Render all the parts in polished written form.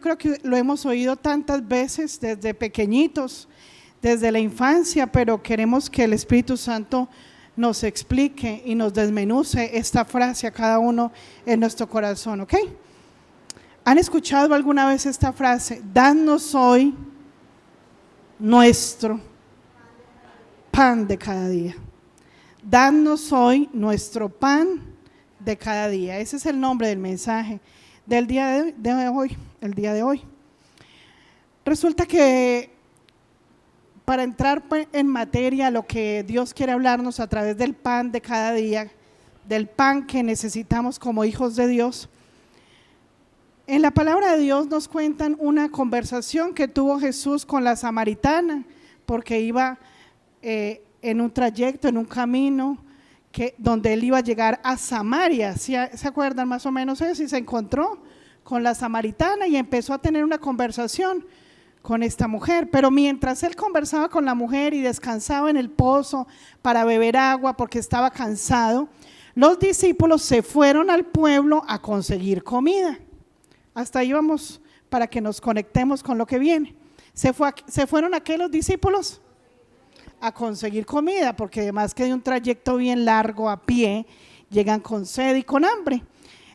Creo que lo hemos oído tantas veces desde pequeñitos, desde la infancia, pero queremos que el Espíritu Santo nos explique y nos desmenuce esta frase a cada uno en nuestro corazón, ¿ok? ¿Han escuchado alguna vez esta frase? Danos hoy nuestro pan de cada día. Danos hoy nuestro pan de cada día. Ese es el nombre del mensaje del día de hoy, el día de hoy. Resulta que para entrar en materia, lo que Dios quiere hablarnos a través del pan de cada día, del pan que necesitamos como hijos de Dios, en la palabra de Dios nos cuentan una conversación que tuvo Jesús con la samaritana, porque iba en un trayecto, en un camino, donde él iba a llegar a Samaria. ¿Se acuerdan más o menos eso? Y se encontró con la samaritana y empezó a tener una conversación con esta mujer, pero mientras él conversaba con la mujer y descansaba en el pozo para beber agua porque estaba cansado, los discípulos se fueron al pueblo a conseguir comida. Hasta ahí vamos para que nos conectemos con lo que viene. ¿Se fueron a qué los discípulos? A conseguir comida, porque además que de un trayecto bien largo a pie, llegan con sed y con hambre.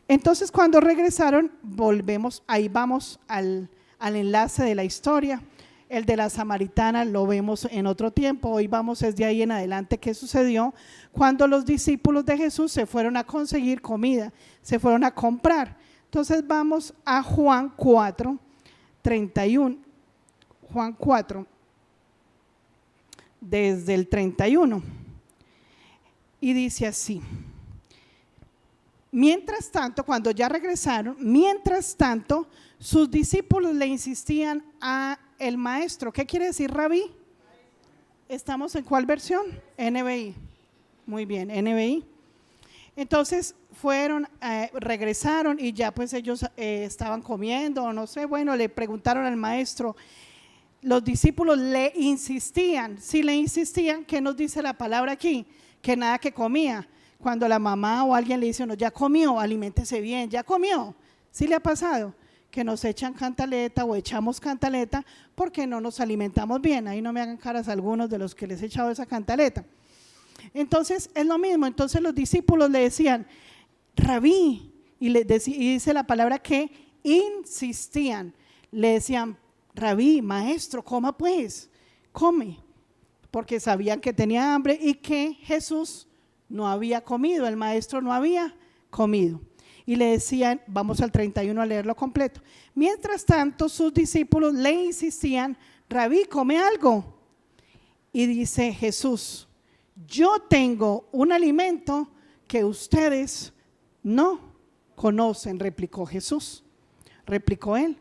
Entonces cuando regresaron, volvemos, ahí vamos al enlace de la historia. El de la samaritana lo vemos en otro tiempo. Hoy vamos desde ahí en adelante qué sucedió cuando los discípulos de Jesús se fueron a conseguir comida, se fueron a comprar. Entonces vamos a Juan 4, 31. Juan 4, desde el 31. Y dice así: mientras tanto, cuando ya regresaron, mientras tanto, sus discípulos le insistían a el maestro. ¿Qué quiere decir rabí? ¿Estamos en cuál versión? NBI. Muy bien, NBI. Entonces regresaron y ya pues ellos estaban comiendo o no sé, bueno, le preguntaron al maestro. Los discípulos le insistían. Si le insistían, ¿qué nos dice la palabra aquí? Que nada que comía. Cuando la mamá o alguien le dice, no, ya comió, aliméntese bien, ya comió. ¿Sí le ha pasado? Que nos echan cantaleta o echamos cantaleta porque no nos alimentamos bien. Ahí no me hagan caras algunos de los que les he echado esa cantaleta. Entonces es lo mismo. Entonces los discípulos le decían, rabí, y dice la palabra que insistían. Le decían, rabí, maestro, coma pues, come, porque sabían que tenía hambre y que Jesús no había comido, el maestro no había comido. Y le decían, vamos al 31 a leerlo completo. Mientras tanto, sus discípulos le insistían, rabí, come algo. Y dice Jesús, yo tengo un alimento que ustedes no conocen, replicó Jesús, replicó él.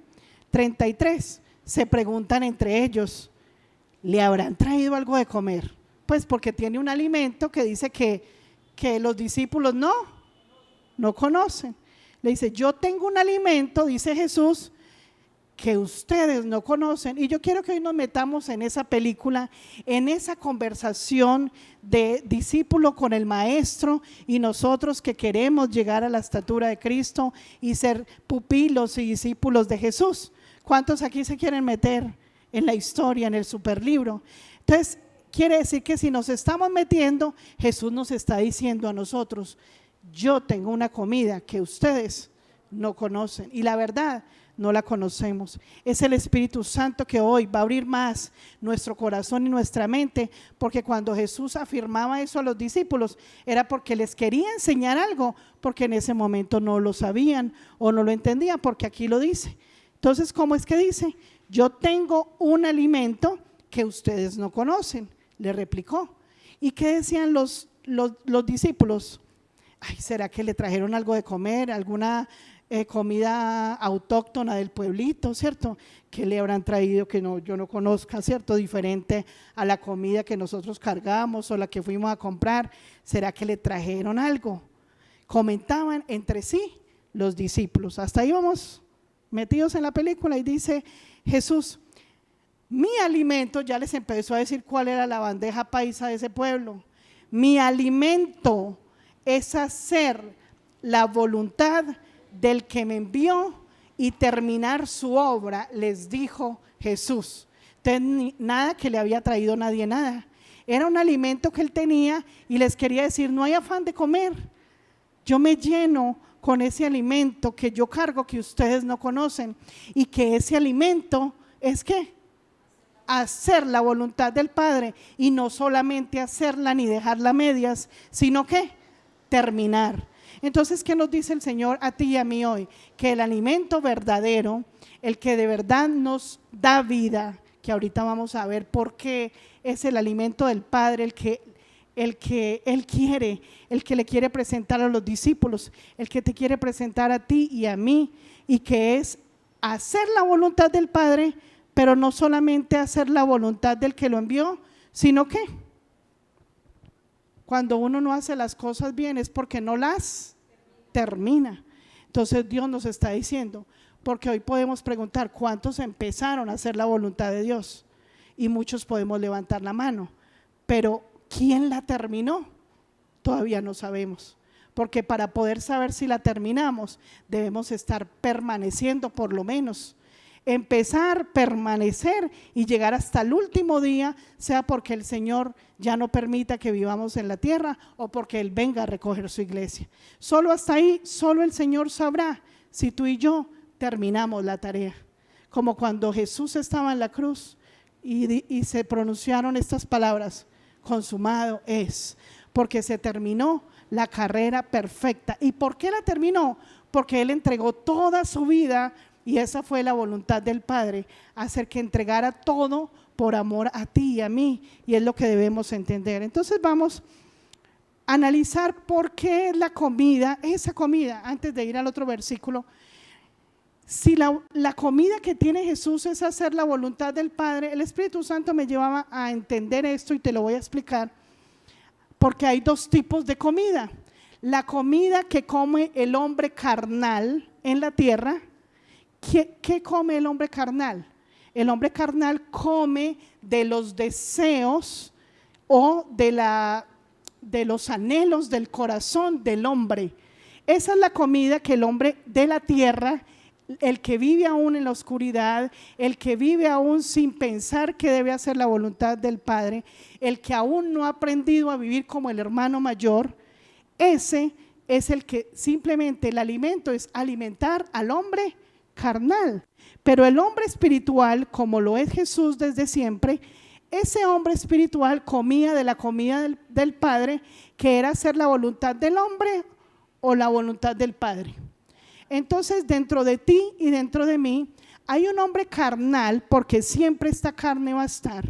33, se preguntan entre ellos, ¿le habrán traído algo de comer? Pues porque tiene un alimento que dice que los discípulos no conocen. Le dice, yo tengo un alimento, dice Jesús, que ustedes no conocen. Y yo quiero que hoy nos metamos en esa película, en esa conversación de discípulo con el maestro y nosotros que queremos llegar a la estatura de Cristo y ser pupilos y discípulos de Jesús. ¿Cuántos aquí se quieren meter en la historia, en el superlibro? Entonces, quiere decir que si nos estamos metiendo, Jesús nos está diciendo a nosotros, yo tengo una comida que ustedes no conocen y la verdad no la conocemos. Es el Espíritu Santo que hoy va a abrir más nuestro corazón y nuestra mente, porque cuando Jesús afirmaba eso a los discípulos era porque les quería enseñar algo, porque en ese momento no lo sabían o no lo entendían, porque aquí lo dice. Entonces, ¿cómo es que dice? Yo tengo un alimento que ustedes no conocen, le replicó. ¿Y qué decían los discípulos? Ay, ¿será que le trajeron algo de comer, alguna comida autóctona del pueblito, cierto? ¿Qué le habrán traído que yo no conozca, cierto? Diferente a la comida que nosotros cargamos o la que fuimos a comprar. ¿Será que le trajeron algo? Comentaban entre sí los discípulos. Hasta ahí vamos metidos en la película y dice Jesús, mi alimento, ya les empezó a decir cuál era la bandeja paisa de ese pueblo. Mi alimento es hacer la voluntad del que me envió y terminar su obra, les dijo Jesús. Entonces, nada que le había traído nadie nada. Era un alimento que él tenía y les quería decir, no hay afán de comer. Yo me lleno con ese alimento que yo cargo, que ustedes no conocen, y que ese alimento es ¿qué? Hacer la voluntad del Padre, y no solamente hacerla ni dejarla a medias, sino que terminar. Entonces, ¿qué nos dice el Señor a ti y a mí hoy? Que el alimento verdadero, el que de verdad nos da vida, que ahorita vamos a ver por qué es el alimento del Padre, el que Él quiere, el que le quiere presentar a los discípulos, el que te quiere presentar a ti y a mí, y que es hacer la voluntad del Padre, pero no solamente hacer la voluntad del que lo envió, sino que cuando uno no hace las cosas bien es porque no las termina. Entonces Dios nos está diciendo, porque hoy podemos preguntar cuántos empezaron a hacer la voluntad de Dios, y muchos podemos levantar la mano, pero ¿quién la terminó? Todavía no sabemos, porque para poder saber si la terminamos debemos estar permaneciendo, por lo menos empezar, permanecer y llegar hasta el último día, sea porque el Señor ya no permita que vivamos en la tierra o porque Él venga a recoger su iglesia. Solo hasta ahí, solo el Señor sabrá si tú y yo terminamos la tarea. Como cuando Jesús estaba en la cruz y se pronunciaron estas palabras: consumado es, porque se terminó la carrera perfecta. ¿Y por qué la terminó? Porque Él entregó toda su vida, y esa fue la voluntad del Padre, hacer que entregara todo por amor a ti y a mí, y es lo que debemos entender. Entonces vamos a analizar por qué la comida, esa comida, antes de ir al otro versículo. Si la comida que tiene Jesús es hacer la voluntad del Padre, el Espíritu Santo me llevaba a entender esto y te lo voy a explicar, porque hay dos tipos de comida. La comida que come el hombre carnal en la tierra. ¿Qué come el hombre carnal? El hombre carnal come de los deseos o de los anhelos del corazón del hombre. Esa es la comida que el hombre de la tierra, el que vive aún en la oscuridad, el que vive aún sin pensar que debe hacer la voluntad del Padre, el que aún no ha aprendido a vivir como el hermano mayor, ese es el que simplemente el alimento es alimentar al hombre carnal. Pero el hombre espiritual, como lo es Jesús desde siempre, ese hombre espiritual comía de la comida del Padre, que era hacer la voluntad del hombre o la voluntad del Padre. Entonces, dentro de ti y dentro de mí hay un hombre carnal, porque siempre esta carne va a estar,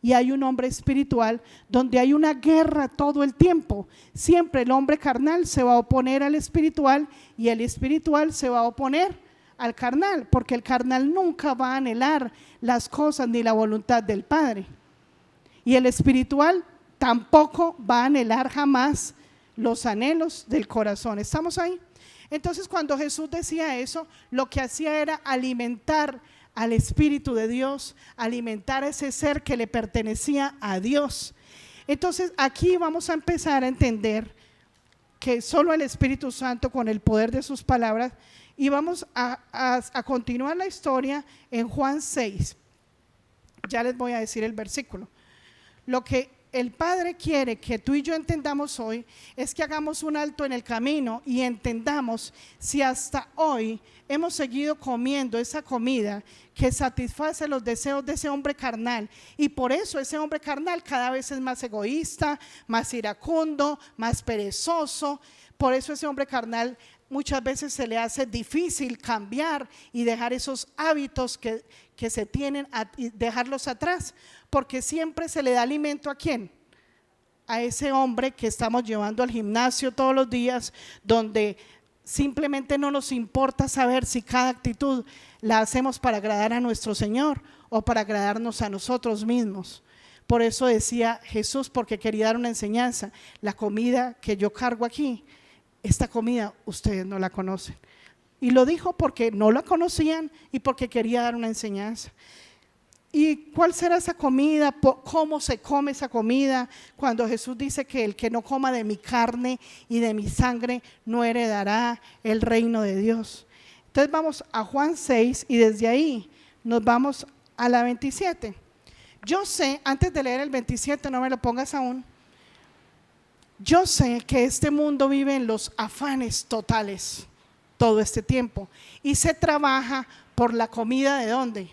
y hay un hombre espiritual donde hay una guerra todo el tiempo. Siempre el hombre carnal se va a oponer al espiritual, y el espiritual se va a oponer al carnal, porque el carnal nunca va a anhelar las cosas ni la voluntad del Padre, y el espiritual tampoco va a anhelar jamás los anhelos del corazón. ¿Estamos ahí? Entonces, cuando Jesús decía eso, lo que hacía era alimentar al Espíritu de Dios, alimentar a ese ser que le pertenecía a Dios. Entonces, aquí vamos a empezar a entender que solo el Espíritu Santo, con el poder de sus palabras, y vamos a continuar la historia en Juan 6. Ya les voy a decir el versículo. Lo que el Padre quiere que tú y yo entendamos hoy es que hagamos un alto en el camino y entendamos si hasta hoy hemos seguido comiendo esa comida que satisface los deseos de ese hombre carnal, y por eso ese hombre carnal cada vez es más egoísta, más iracundo, más perezoso. Por eso ese hombre carnal muchas veces se le hace difícil cambiar y dejar esos hábitos que se tienen, dejarlos atrás, porque siempre se le da alimento ¿a quién? A ese hombre que estamos llevando al gimnasio todos los días, donde simplemente no nos importa saber si cada actitud la hacemos para agradar a nuestro Señor o para agradarnos a nosotros mismos. Por eso decía Jesús, porque quería dar una enseñanza: la comida que yo cargo aquí, esta comida ustedes no la conocen. Y lo dijo porque no la conocían y porque quería dar una enseñanza. ¿Y cuál será esa comida? ¿Cómo se come esa comida? Cuando Jesús dice que el que no coma de mi carne y de mi sangre no heredará el reino de Dios. Entonces vamos a Juan 6 y desde ahí nos vamos a la 27. Yo sé, antes de leer el 27, no me lo pongas aún, yo sé que este mundo vive en los afanes totales todo este tiempo y se trabaja por la comida ¿de dónde?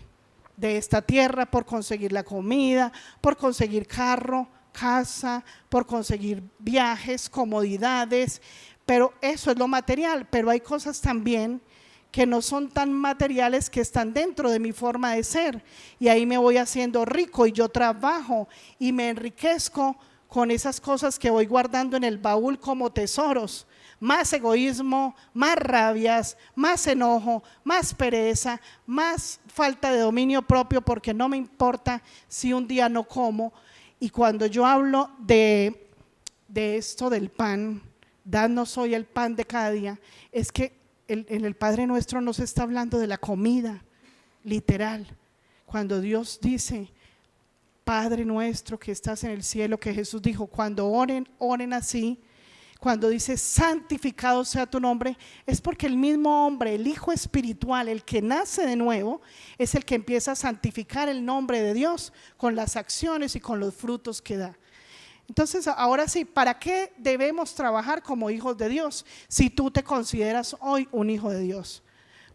De esta tierra, por conseguir la comida, por conseguir carro, casa, por conseguir viajes, comodidades, pero eso es lo material. Pero hay cosas también que no son tan materiales, que están dentro de mi forma de ser, y ahí me voy haciendo rico y yo trabajo y me enriquezco con esas cosas que voy guardando en el baúl como tesoros. Más egoísmo, más rabias, más enojo, más pereza, más falta de dominio propio, porque no me importa si un día no como. Y cuando yo hablo de esto del pan, danos hoy el pan de cada día, es que en el Padre Nuestro no se está hablando de la comida literal. Cuando Dios dice Padre nuestro que estás en el cielo, que Jesús dijo cuando oren, oren así. Cuando dice santificado sea tu nombre, es porque el mismo hombre, el Hijo espiritual, el que nace de nuevo, es el que empieza a santificar el nombre de Dios con las acciones y con los frutos que da. Entonces, ahora sí, ¿para qué debemos trabajar como hijos de Dios si tú te consideras hoy un hijo de Dios?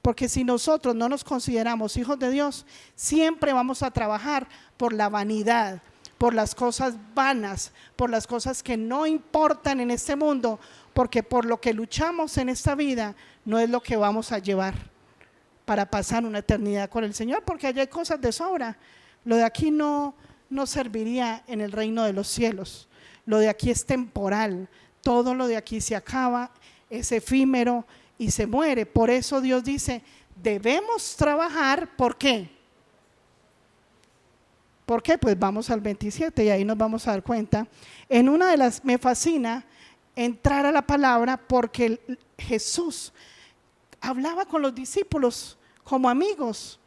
Porque si nosotros no nos consideramos hijos de Dios, siempre vamos a trabajar por la vanidad, por las cosas vanas, por las cosas que no importan en este mundo, porque por lo que luchamos en esta vida no es lo que vamos a llevar para pasar una eternidad con el Señor, porque allá hay cosas de sobra. Lo de aquí no serviría en el reino de los cielos. Lo de aquí es temporal, todo lo de aquí se acaba, es efímero y se muere. Por eso Dios dice, debemos trabajar. ¿Por qué? ¿Por qué? Pues vamos al 27 y ahí nos vamos a dar cuenta. En una de las, me fascina entrar a la palabra, porque Jesús hablaba con los discípulos como amigos.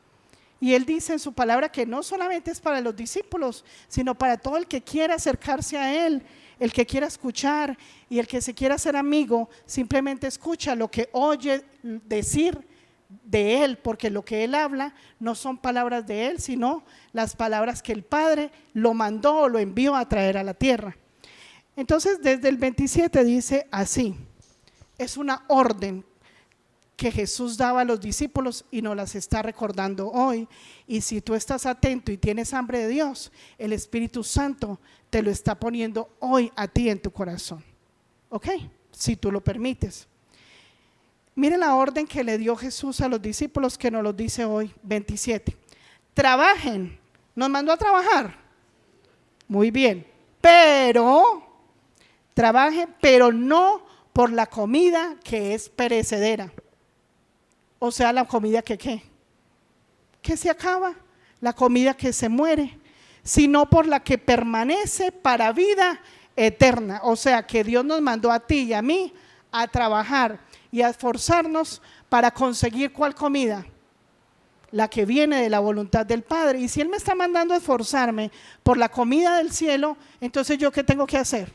Y Él dice en su palabra que no solamente es para los discípulos, sino para todo el que quiera acercarse a Él, el que quiera escuchar y el que se quiera hacer amigo, simplemente escucha lo que oye decir de Él, porque lo que Él habla no son palabras de Él, sino las palabras que el Padre lo mandó o lo envió a traer a la tierra. Entonces, desde el 27 dice así, es una orden que Jesús daba a los discípulos y nos las está recordando hoy. Y si tú estás atento y tienes hambre de Dios, el Espíritu Santo te lo está poniendo hoy a ti en tu corazón. ¿Ok? Si tú lo permites. Mire la orden que le dio Jesús a los discípulos, que nos lo dice hoy, 27. Trabajen. ¿Nos mandó a trabajar? Muy bien. Pero, trabajen, pero no por la comida que es perecedera. O sea, la comida que ¿qué? Que se acaba, la comida que se muere, sino por la que permanece para vida eterna. O sea, que Dios nos mandó a ti y a mí a trabajar y a esforzarnos para conseguir ¿cuál comida? La que viene de la voluntad del Padre. Y si Él me está mandando a esforzarme por la comida del cielo, entonces ¿yo qué tengo que hacer?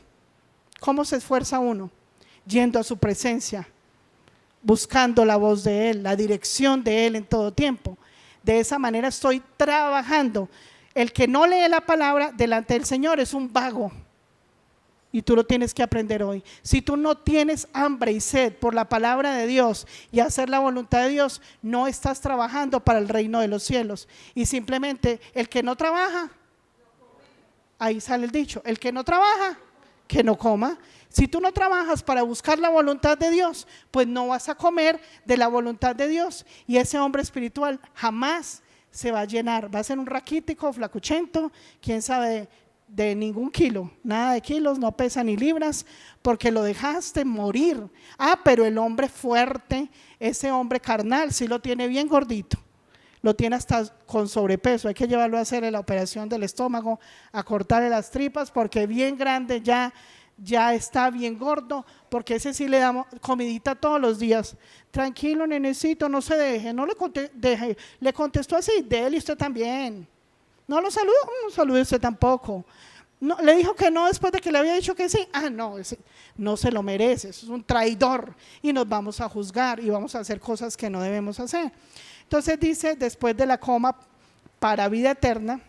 ¿Cómo se esfuerza uno? Yendo a su presencia, buscando la voz de Él, la dirección de Él en todo tiempo. De esa manera estoy trabajando. El que no lee la palabra delante del Señor es un vago, y tú lo tienes que aprender hoy. Si tú no tienes hambre y sed por la palabra de Dios y hacer la voluntad de Dios, no estás trabajando para el reino de los cielos. Y simplemente el que no trabaja, ahí sale el dicho, el que no trabaja, que no coma. Si tú no trabajas para buscar la voluntad de Dios, pues no vas a comer de la voluntad de Dios, y ese hombre espiritual jamás se va a llenar. Va a ser un raquítico, flacuchento, quién sabe de ningún kilo, nada de kilos, no pesa ni libras, porque lo dejaste morir. Pero el hombre fuerte, ese hombre carnal, sí lo tiene bien gordito, lo tiene hasta con sobrepeso. Hay que llevarlo a hacer la operación del estómago, a cortarle las tripas, porque bien grande ya está bien gordo, porque ese sí le damos comidita todos los días. Tranquilo, nenecito, no se deje, no le deje. Le contestó así, déle usted también. No lo saludo, no salude usted tampoco. No, le dijo que no después de que le había dicho que sí. No, no se lo merece, es un traidor y nos vamos a juzgar y vamos a hacer cosas que no debemos hacer. Entonces dice, después de la coma, para vida eterna,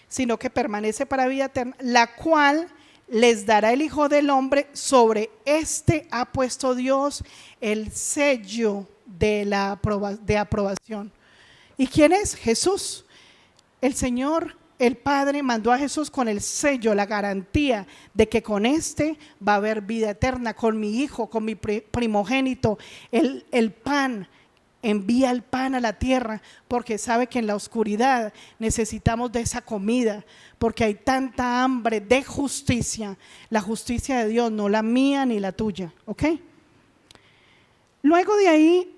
sino que permanece para vida eterna, la cual les dará el Hijo del Hombre. Sobre este ha puesto Dios el sello de aprobación. ¿Y quién es? Jesús. El Señor, el Padre, mandó a Jesús con el sello, la garantía de que con este va a haber vida eterna, con mi Hijo, con mi primogénito, el pan. Envía el pan a la tierra porque sabe que en la oscuridad necesitamos de esa comida, porque hay tanta hambre de justicia, la justicia de Dios, no la mía ni la tuya, ¿ok? Luego de ahí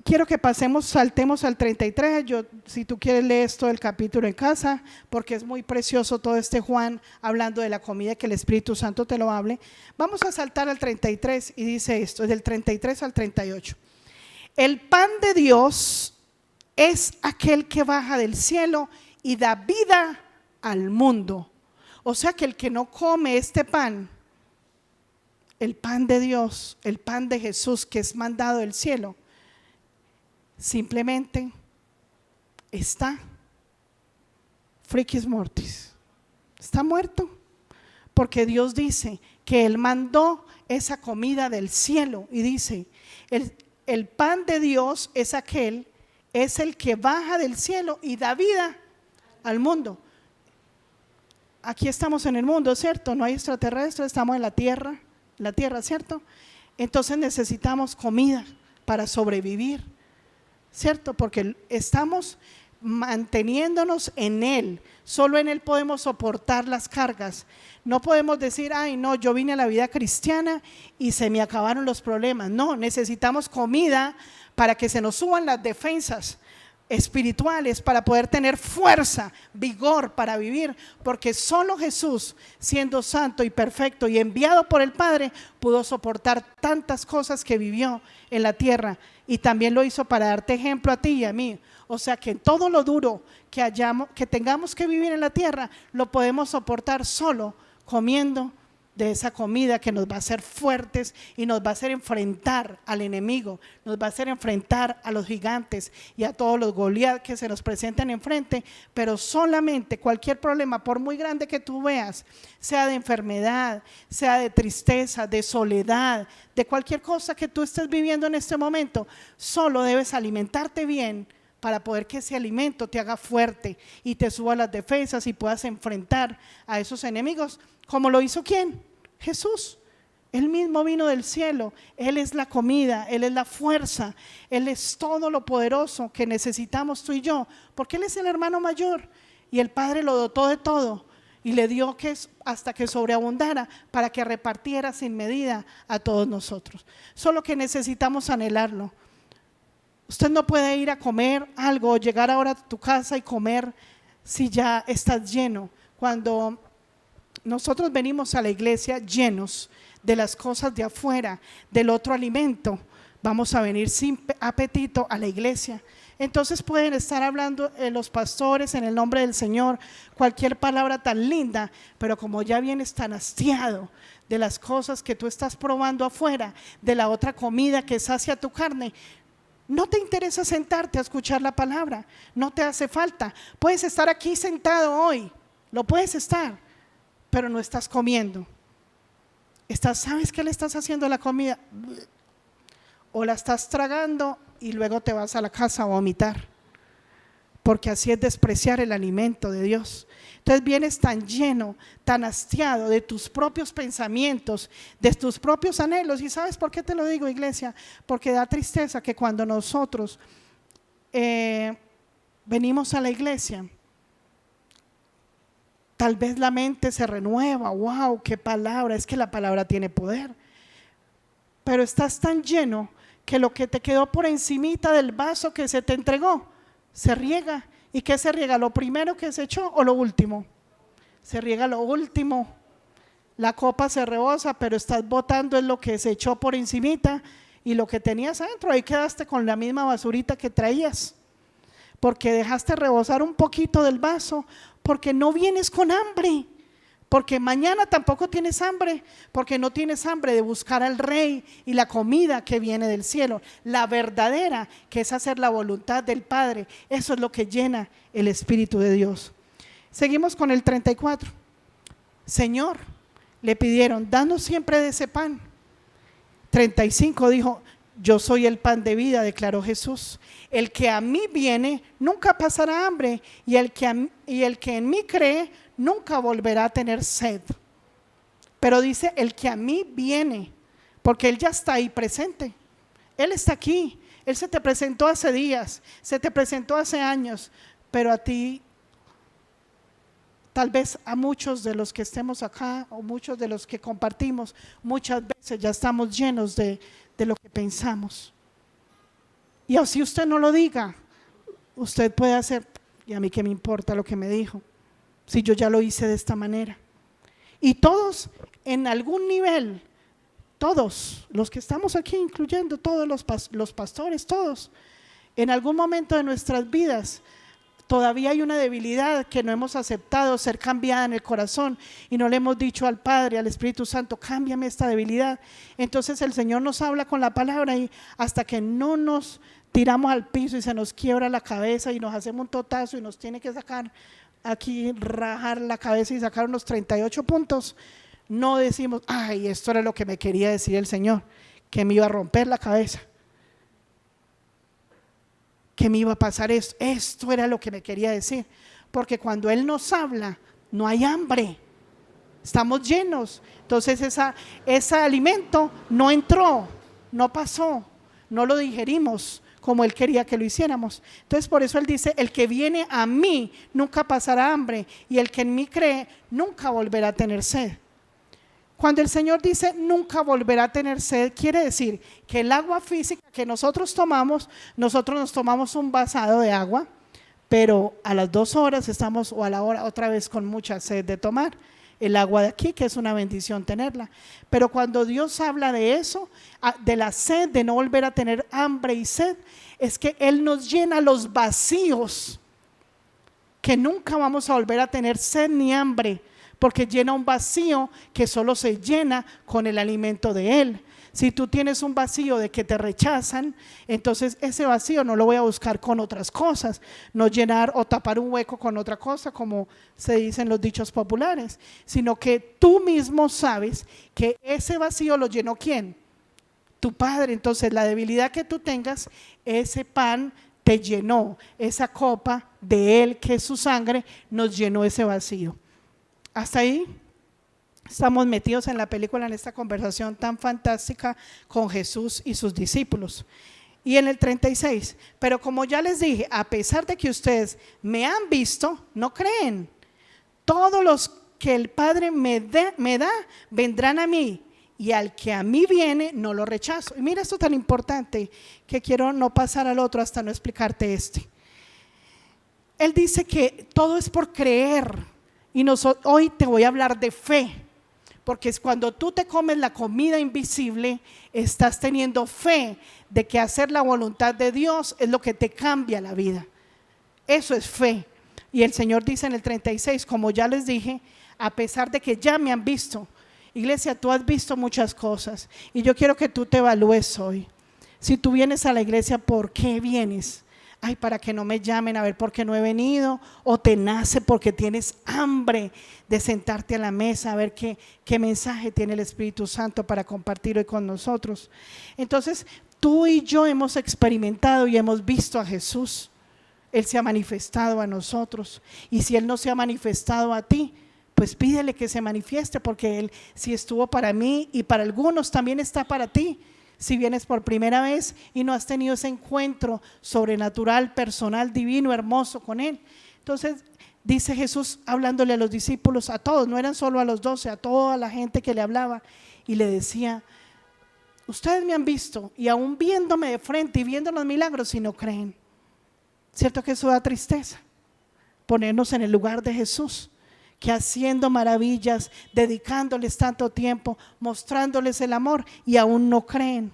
quiero que saltemos al 33. Si tú quieres leer todo el capítulo en casa, porque es muy precioso todo este Juan hablando de la comida, que el Espíritu Santo te lo hable. Vamos a saltar al 33 y dice esto, es del 33 al 38. El pan de Dios es aquel que baja del cielo y da vida al mundo. O sea que el que no come este pan, el pan de Dios, el pan de Jesús que es mandado del cielo, simplemente está frikis mortis, está muerto, porque Dios dice que Él mandó esa comida del cielo y dice, el pan de Dios es el que baja del cielo y da vida al mundo. Aquí estamos en el mundo, ¿cierto? No hay extraterrestres, estamos en la tierra, ¿cierto? Entonces necesitamos comida para sobrevivir, ¿cierto? Porque estamos manteniéndonos en Él, solo en Él podemos soportar las cargas. No podemos decir, ay no, yo vine a la vida cristiana y se me acabaron los problemas. No, necesitamos comida para que se nos suban las defensas espirituales, para poder tener fuerza, vigor para vivir, porque solo Jesús, siendo santo y perfecto y enviado por el Padre, pudo soportar tantas cosas que vivió en la tierra, y también lo hizo para darte ejemplo a ti y a mí. O sea que todo lo duro que tengamos que vivir en la tierra, lo podemos soportar solo comiendo de esa comida que nos va a hacer fuertes y nos va a hacer enfrentar al enemigo, nos va a hacer enfrentar a los gigantes y a todos los Goliat que se nos presenten enfrente. Pero solamente cualquier problema, por muy grande que tú veas, sea de enfermedad, sea de tristeza, de soledad, de cualquier cosa que tú estés viviendo en este momento, solo debes alimentarte bien para poder que ese alimento te haga fuerte y te suba las defensas y puedas enfrentar a esos enemigos. ¿Cómo lo hizo quién? Jesús. Él mismo vino del cielo, Él es la comida, Él es la fuerza, Él es todo lo poderoso que necesitamos tú y yo, porque Él es el hermano mayor y el Padre lo dotó de todo y le dio hasta que sobreabundara para que repartiera sin medida a todos nosotros. Solo que necesitamos anhelarlo. Usted no puede ir a comer algo o llegar ahora a tu casa y comer si ya estás lleno. Cuando nosotros venimos a la iglesia llenos de las cosas de afuera, del otro alimento, vamos a venir sin apetito a la iglesia. Entonces pueden estar hablando los pastores en el nombre del Señor, cualquier palabra tan linda, pero como ya vienes tan hastiado de las cosas que tú estás probando afuera, de la otra comida que sacia tu carne, no te interesa sentarte a escuchar la palabra, no te hace falta. Puedes estar aquí sentado hoy, lo puedes estar, pero no estás comiendo. ¿Sabes qué le estás haciendo a la comida? O la estás tragando y luego te vas a la casa a vomitar, porque así es despreciar el alimento de Dios. Entonces vienes tan lleno, tan hastiado de tus propios pensamientos, de tus propios anhelos. ¿Y sabes por qué te lo digo, iglesia? Porque da tristeza que cuando nosotros venimos a la iglesia, tal vez la mente se renueva. ¡Wow! ¡Qué palabra! Es que la palabra tiene poder. Pero estás tan lleno que lo que te quedó por encimita del vaso que se te entregó, se riega. ¿Y qué se riega? ¿Lo primero que se echó o lo último? Se riega lo último. La copa se rebosa, pero estás botando en lo que se echó por encimita y lo que tenías adentro. Ahí quedaste con la misma basurita que traías, porque dejaste rebosar un poquito del vaso, porque no vienes con hambre, porque mañana tampoco tienes hambre, porque no tienes hambre de buscar al Rey y la comida que viene del cielo, la verdadera, que es hacer la voluntad del Padre. Eso es lo que llena el Espíritu de Dios. Seguimos con el 34. Señor, le pidieron, danos siempre de ese pan. 35 dijo, yo soy el pan de vida, declaró Jesús. El que a mí viene nunca pasará hambre, y el que en mí cree nunca volverá a tener sed. Pero dice el que a mí viene, porque Él ya está ahí presente. Él está aquí. Él se te presentó hace días, se te presentó hace años, pero a ti, tal vez a muchos de los que estemos acá o muchos de los que compartimos, muchas veces ya estamos llenos de lo que pensamos. Y así usted no lo diga, usted puede hacer, y a mí qué me importa lo que me dijo, si yo ya lo hice de esta manera. Y todos en algún nivel, todos los que estamos aquí, incluyendo todos los pastores, todos, en algún momento de nuestras vidas, todavía hay una debilidad que no hemos aceptado ser cambiada en el corazón y no le hemos dicho al Padre, al Espíritu Santo, cámbiame esta debilidad. Entonces el Señor nos habla con la palabra y hasta que no nos tiramos al piso y se nos quiebra la cabeza y nos hacemos un totazo y nos tiene que sacar aquí, rajar la cabeza y sacar unos 38 puntos, no decimos, ay, esto era lo que me quería decir el Señor, que me iba a romper la cabeza, que me iba a pasar esto era lo que me quería decir, porque cuando Él nos habla no hay hambre, estamos llenos. Entonces ese alimento no entró, no pasó, no lo digerimos como Él quería que lo hiciéramos. Entonces por eso Él dice, el que viene a mí nunca pasará hambre, y el que en mí cree nunca volverá a tener sed. Cuando el Señor dice nunca volverá a tener sed, quiere decir que el agua física que nosotros nos tomamos un vasado de agua, pero a las 2 horas estamos, o a la hora, otra vez con mucha sed de tomar el agua de aquí, que es una bendición tenerla. Pero cuando Dios habla de eso, de la sed, de no volver a tener hambre y sed, es que Él nos llena los vacíos, que nunca vamos a volver a tener sed ni hambre, porque llena un vacío que solo se llena con el alimento de Él. Si tú tienes un vacío de que te rechazan, entonces ese vacío no lo voy a buscar con otras cosas, no llenar o tapar un hueco con otra cosa, como se dicen los dichos populares, sino que tú mismo sabes que ese vacío lo llenó ¿quién? Tu Padre. Entonces la debilidad que tú tengas, ese pan te llenó, esa copa de Él, que es su sangre, nos llenó ese vacío. Hasta ahí estamos metidos en la película, en esta conversación tan fantástica con Jesús y sus discípulos. Y en el 36, pero como ya les dije, a pesar de que ustedes me han visto, no creen. Todos los que el Padre me da, vendrán a mí, y al que a mí viene, no lo rechazo. Y mira esto tan importante, que quiero no pasar al otro hasta no explicarte este. Él dice que todo es por creer. Y hoy te voy a hablar de fe, porque es cuando tú te comes la comida invisible, estás teniendo fe de que hacer la voluntad de Dios es lo que te cambia la vida. Eso es fe. Y el Señor dice en el 36, como ya les dije, a pesar de que ya me han visto, iglesia, tú has visto muchas cosas, y yo quiero que tú te evalúes hoy. Si tú vienes a la iglesia, ¿por qué vienes? Ay, para que no me llamen a ver por qué no he venido, o te nace porque tienes hambre de sentarte a la mesa a ver qué mensaje tiene el Espíritu Santo para compartir hoy con nosotros. Entonces tú y yo hemos experimentado y hemos visto a Jesús. Él se ha manifestado a nosotros, y si Él no se ha manifestado a ti, pues pídele que se manifieste, porque Él si estuvo para mí y para algunos también está para ti. Si vienes por primera vez y no has tenido ese encuentro sobrenatural, personal, divino, hermoso con Él. Entonces dice Jesús hablándole a los discípulos, a todos, no eran solo a los 12, a toda la gente que le hablaba, y le decía, ustedes me han visto, y aún viéndome de frente y viendo los milagros, si no creen. ¿Cierto que eso da tristeza? Ponernos en el lugar de Jesús, que haciendo maravillas, dedicándoles tanto tiempo, mostrándoles el amor, y aún no creen.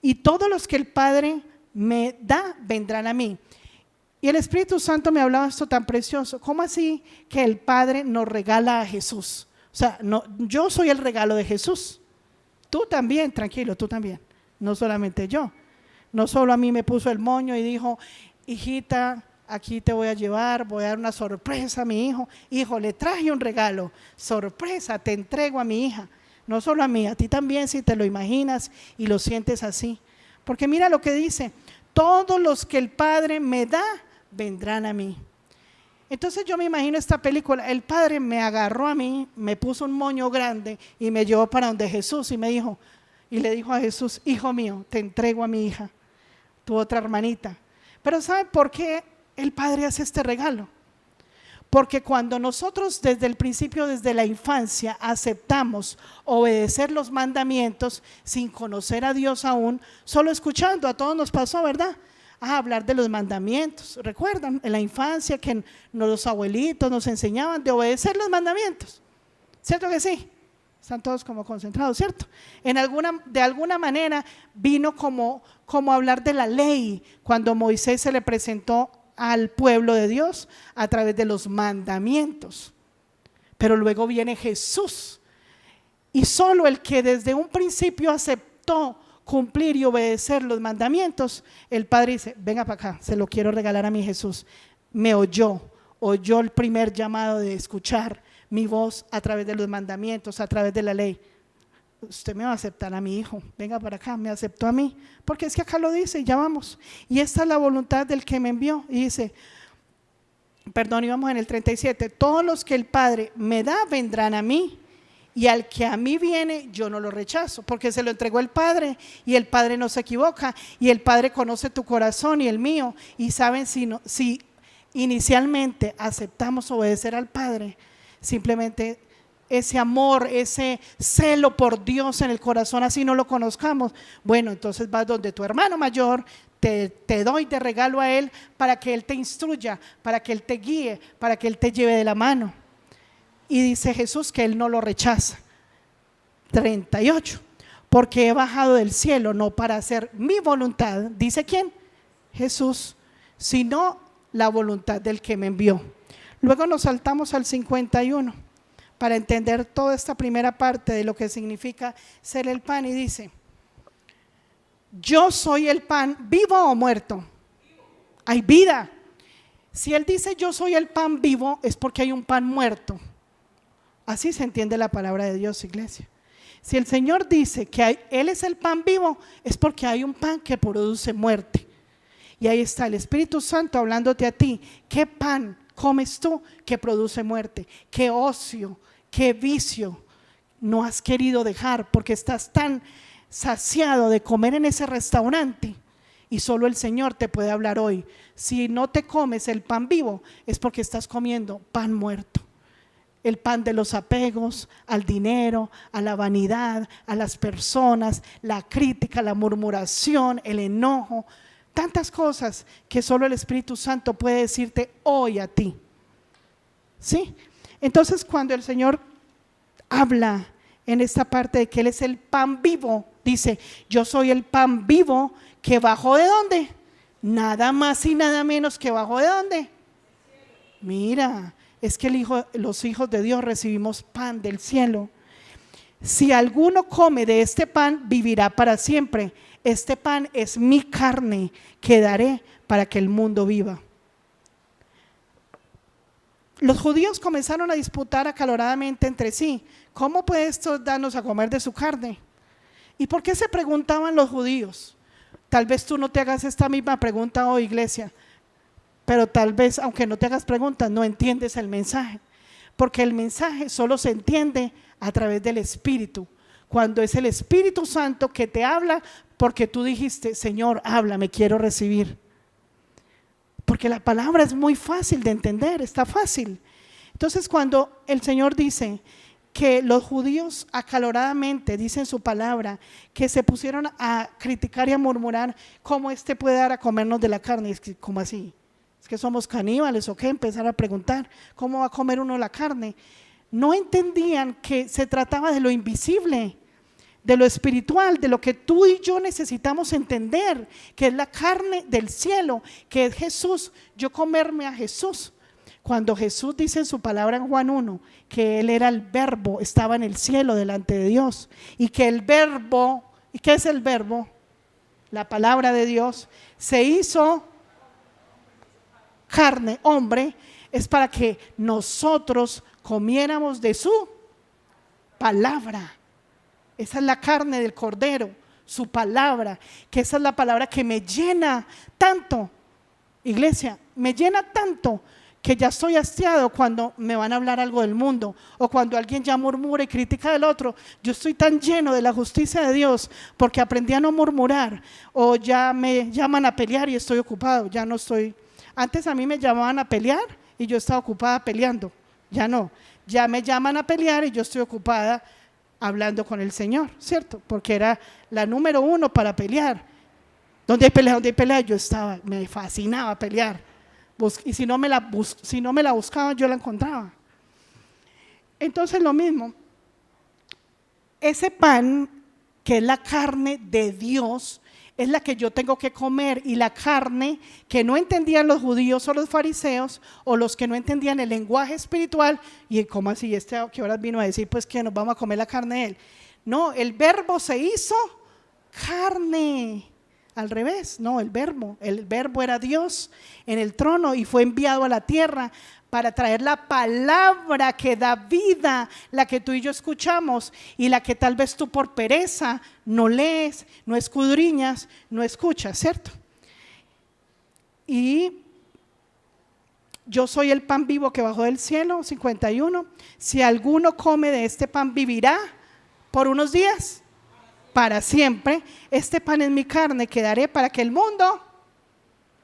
Y todos los que el Padre me da, vendrán a mí. Y el Espíritu Santo me hablaba esto tan precioso. ¿Cómo así que el Padre nos regala a Jesús? O sea, no, yo soy el regalo de Jesús. Tú también, tranquilo, tú también. No solamente yo. No solo a mí me puso el moño y dijo, hijita, aquí te voy a llevar, voy a dar una sorpresa a mi hijo. Hijo, le traje un regalo, sorpresa, te entrego a mi hija. No solo a mí, a ti también, si te lo imaginas y lo sientes así. Porque mira lo que dice, todos los que el Padre me da, vendrán a mí. Entonces yo me imagino esta película, el Padre me agarró a mí, me puso un moño grande y me llevó para donde Jesús y me dijo, y le dijo a Jesús, hijo mío, te entrego a mi hija, tu otra hermanita. Pero ¿sabe por qué el Padre hace este regalo? Porque cuando nosotros desde el principio, desde la infancia, aceptamos obedecer los mandamientos sin conocer a Dios aún, solo escuchando, a todos nos pasó, ¿verdad? A hablar de los mandamientos. ¿Recuerdan? En la infancia que los abuelitos nos enseñaban de obedecer los mandamientos. ¿Cierto que sí? Están todos como concentrados, ¿cierto? De alguna manera vino como hablar de la ley cuando Moisés se le presentó al pueblo de Dios a través de los mandamientos. Pero luego viene Jesús y solo el que desde un principio aceptó cumplir y obedecer los mandamientos, el Padre dice, venga para acá, se lo quiero regalar a mi Jesús. Me oyó el primer llamado de escuchar mi voz a través de los mandamientos, a través de la ley. Usted me va a aceptar a mi hijo, venga para acá, me aceptó a mí, porque es que acá lo dice, ya vamos. Y esta es la voluntad del que me envió. Y dice, perdón, íbamos en el 37, todos los que el Padre me da vendrán a mí, y al que a mí viene yo no lo rechazo, porque se lo entregó el Padre y el Padre no se equivoca y el Padre conoce tu corazón y el mío y saben si inicialmente aceptamos obedecer al Padre, simplemente ese amor, ese celo por Dios en el corazón, así no lo conozcamos, bueno, entonces vas donde tu hermano mayor, te doy de regalo a él para que él te instruya, para que él te guíe, para que él te lleve de la mano. Y dice Jesús que él no lo rechaza. 38, porque he bajado del cielo no para hacer mi voluntad, dice quién, Jesús, sino la voluntad del que me envió. Luego nos saltamos al 51 para entender toda esta primera parte de lo que significa ser el pan, y dice, yo soy el pan, ¿vivo o muerto? Hay vida. Si él dice yo soy el pan vivo, es porque hay un pan muerto. Así se entiende la palabra de Dios, iglesia. Si el Señor dice que Él es el pan vivo, es porque hay un pan que produce muerte. Y ahí está el Espíritu Santo hablándote a ti. ¿Qué pan comes tú que produce muerte? ¿Qué ocio, qué vicio no has querido dejar porque estás tan saciado de comer en ese restaurante? Y solo el Señor te puede hablar hoy. Si no te comes el pan vivo, es porque estás comiendo pan muerto. El pan de los apegos al dinero, a la vanidad, a las personas, la crítica, la murmuración, el enojo, tantas cosas que solo el Espíritu Santo puede decirte hoy a ti. ¿Sí? Entonces cuando el Señor habla en esta parte de que Él es el pan vivo, dice, yo soy el pan vivo que bajó ¿de dónde? Nada más y nada menos que bajó ¿de dónde? Mira, es que los hijos de Dios recibimos pan del cielo. Si alguno come de este pan, vivirá para siempre. Este pan es mi carne que daré para que el mundo viva. Los judíos comenzaron a disputar acaloradamente entre sí, ¿cómo puede esto darnos a comer de su carne? ¿Y por qué se preguntaban los judíos? Tal vez tú no te hagas esta misma pregunta hoy, iglesia. Pero tal vez, aunque no te hagas preguntas, no entiendes el mensaje, porque el mensaje solo se entiende a través del Espíritu, cuando es el Espíritu Santo que te habla, porque tú dijiste, Señor, háblame, quiero recibir. Porque la palabra es muy fácil de entender, está fácil. Entonces cuando el Señor dice que los judíos acaloradamente, dicen su palabra, que se pusieron a criticar y a murmurar, ¿cómo este puede dar a comernos de la carne? Es que, ¿cómo así? ¿Es que somos caníbales o qué? Empezar a preguntar, ¿cómo va a comer uno la carne? No entendían que se trataba de lo invisible, de lo espiritual, de lo que tú y yo necesitamos entender, que es la carne del cielo, que es Jesús, yo comerme a Jesús. Cuando Jesús dice en su palabra en Juan 1 que Él era el verbo, estaba en el cielo delante de Dios, y que el verbo, ¿y qué es el verbo? La palabra de Dios se hizo carne, hombre, es para que nosotros comiéramos de su palabra. Esa es la carne del Cordero, su palabra, que esa es la palabra que me llena tanto, iglesia, me llena tanto que ya estoy hastiado cuando me van a hablar algo del mundo, o cuando alguien ya murmura y critica del otro. Yo estoy tan lleno de la justicia de Dios porque aprendí a no murmurar, o ya me llaman a pelear y estoy ocupado, ya no estoy. Antes a mí me llamaban a pelear y yo estaba ocupada peleando, ya no, ya me llaman a pelear y yo estoy ocupada hablando con el Señor, ¿cierto? Porque era la número uno para pelear. ¿Dónde hay pelea? ¿Dónde hay pelea? Yo estaba, me fascinaba pelear. Y si no me la buscaban, yo la encontraba. Entonces lo mismo, ese pan que es la carne de Dios es la que yo tengo que comer, y la carne que no entendían los judíos o los fariseos, o los que no entendían el lenguaje espiritual, y cómo así, ¿qué horas vino a decir pues que nos vamos a comer la carne de él? No, el verbo se hizo carne. Al revés, no, el verbo era Dios en el trono y fue enviado a la tierra para traer la palabra que da vida, la que tú y yo escuchamos, y la que tal vez tú por pereza no lees, no escudriñas, no escuchas, ¿cierto? Y yo soy el pan vivo que bajó del cielo, 51. Si alguno come de este pan, vivirá por unos días, para siempre. Este pan es mi carne que daré para que el mundo,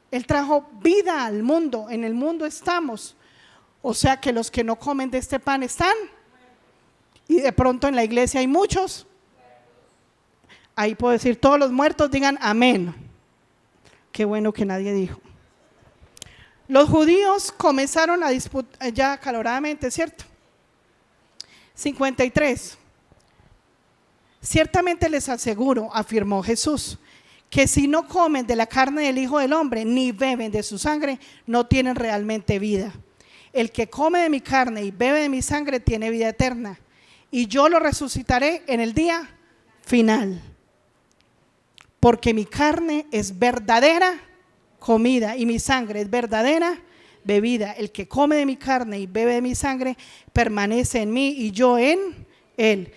Él trajo vida al mundo, en el mundo estamos. O sea que los que no comen de este pan están, y de pronto en la iglesia hay muchos. Ahí puedo decir, todos los muertos digan amén. Qué bueno que nadie dijo. Los judíos comenzaron a disputar ya acaloradamente, ¿cierto? 53. Ciertamente les aseguro, afirmó Jesús, que si no comen de la carne del Hijo del Hombre ni beben de su sangre, no tienen realmente vida. El que come de mi carne y bebe de mi sangre tiene vida eterna, y yo lo resucitaré en el día final. Porque mi carne es verdadera comida y mi sangre es verdadera bebida. El que come de mi carne y bebe de mi sangre permanece en mí y yo en él.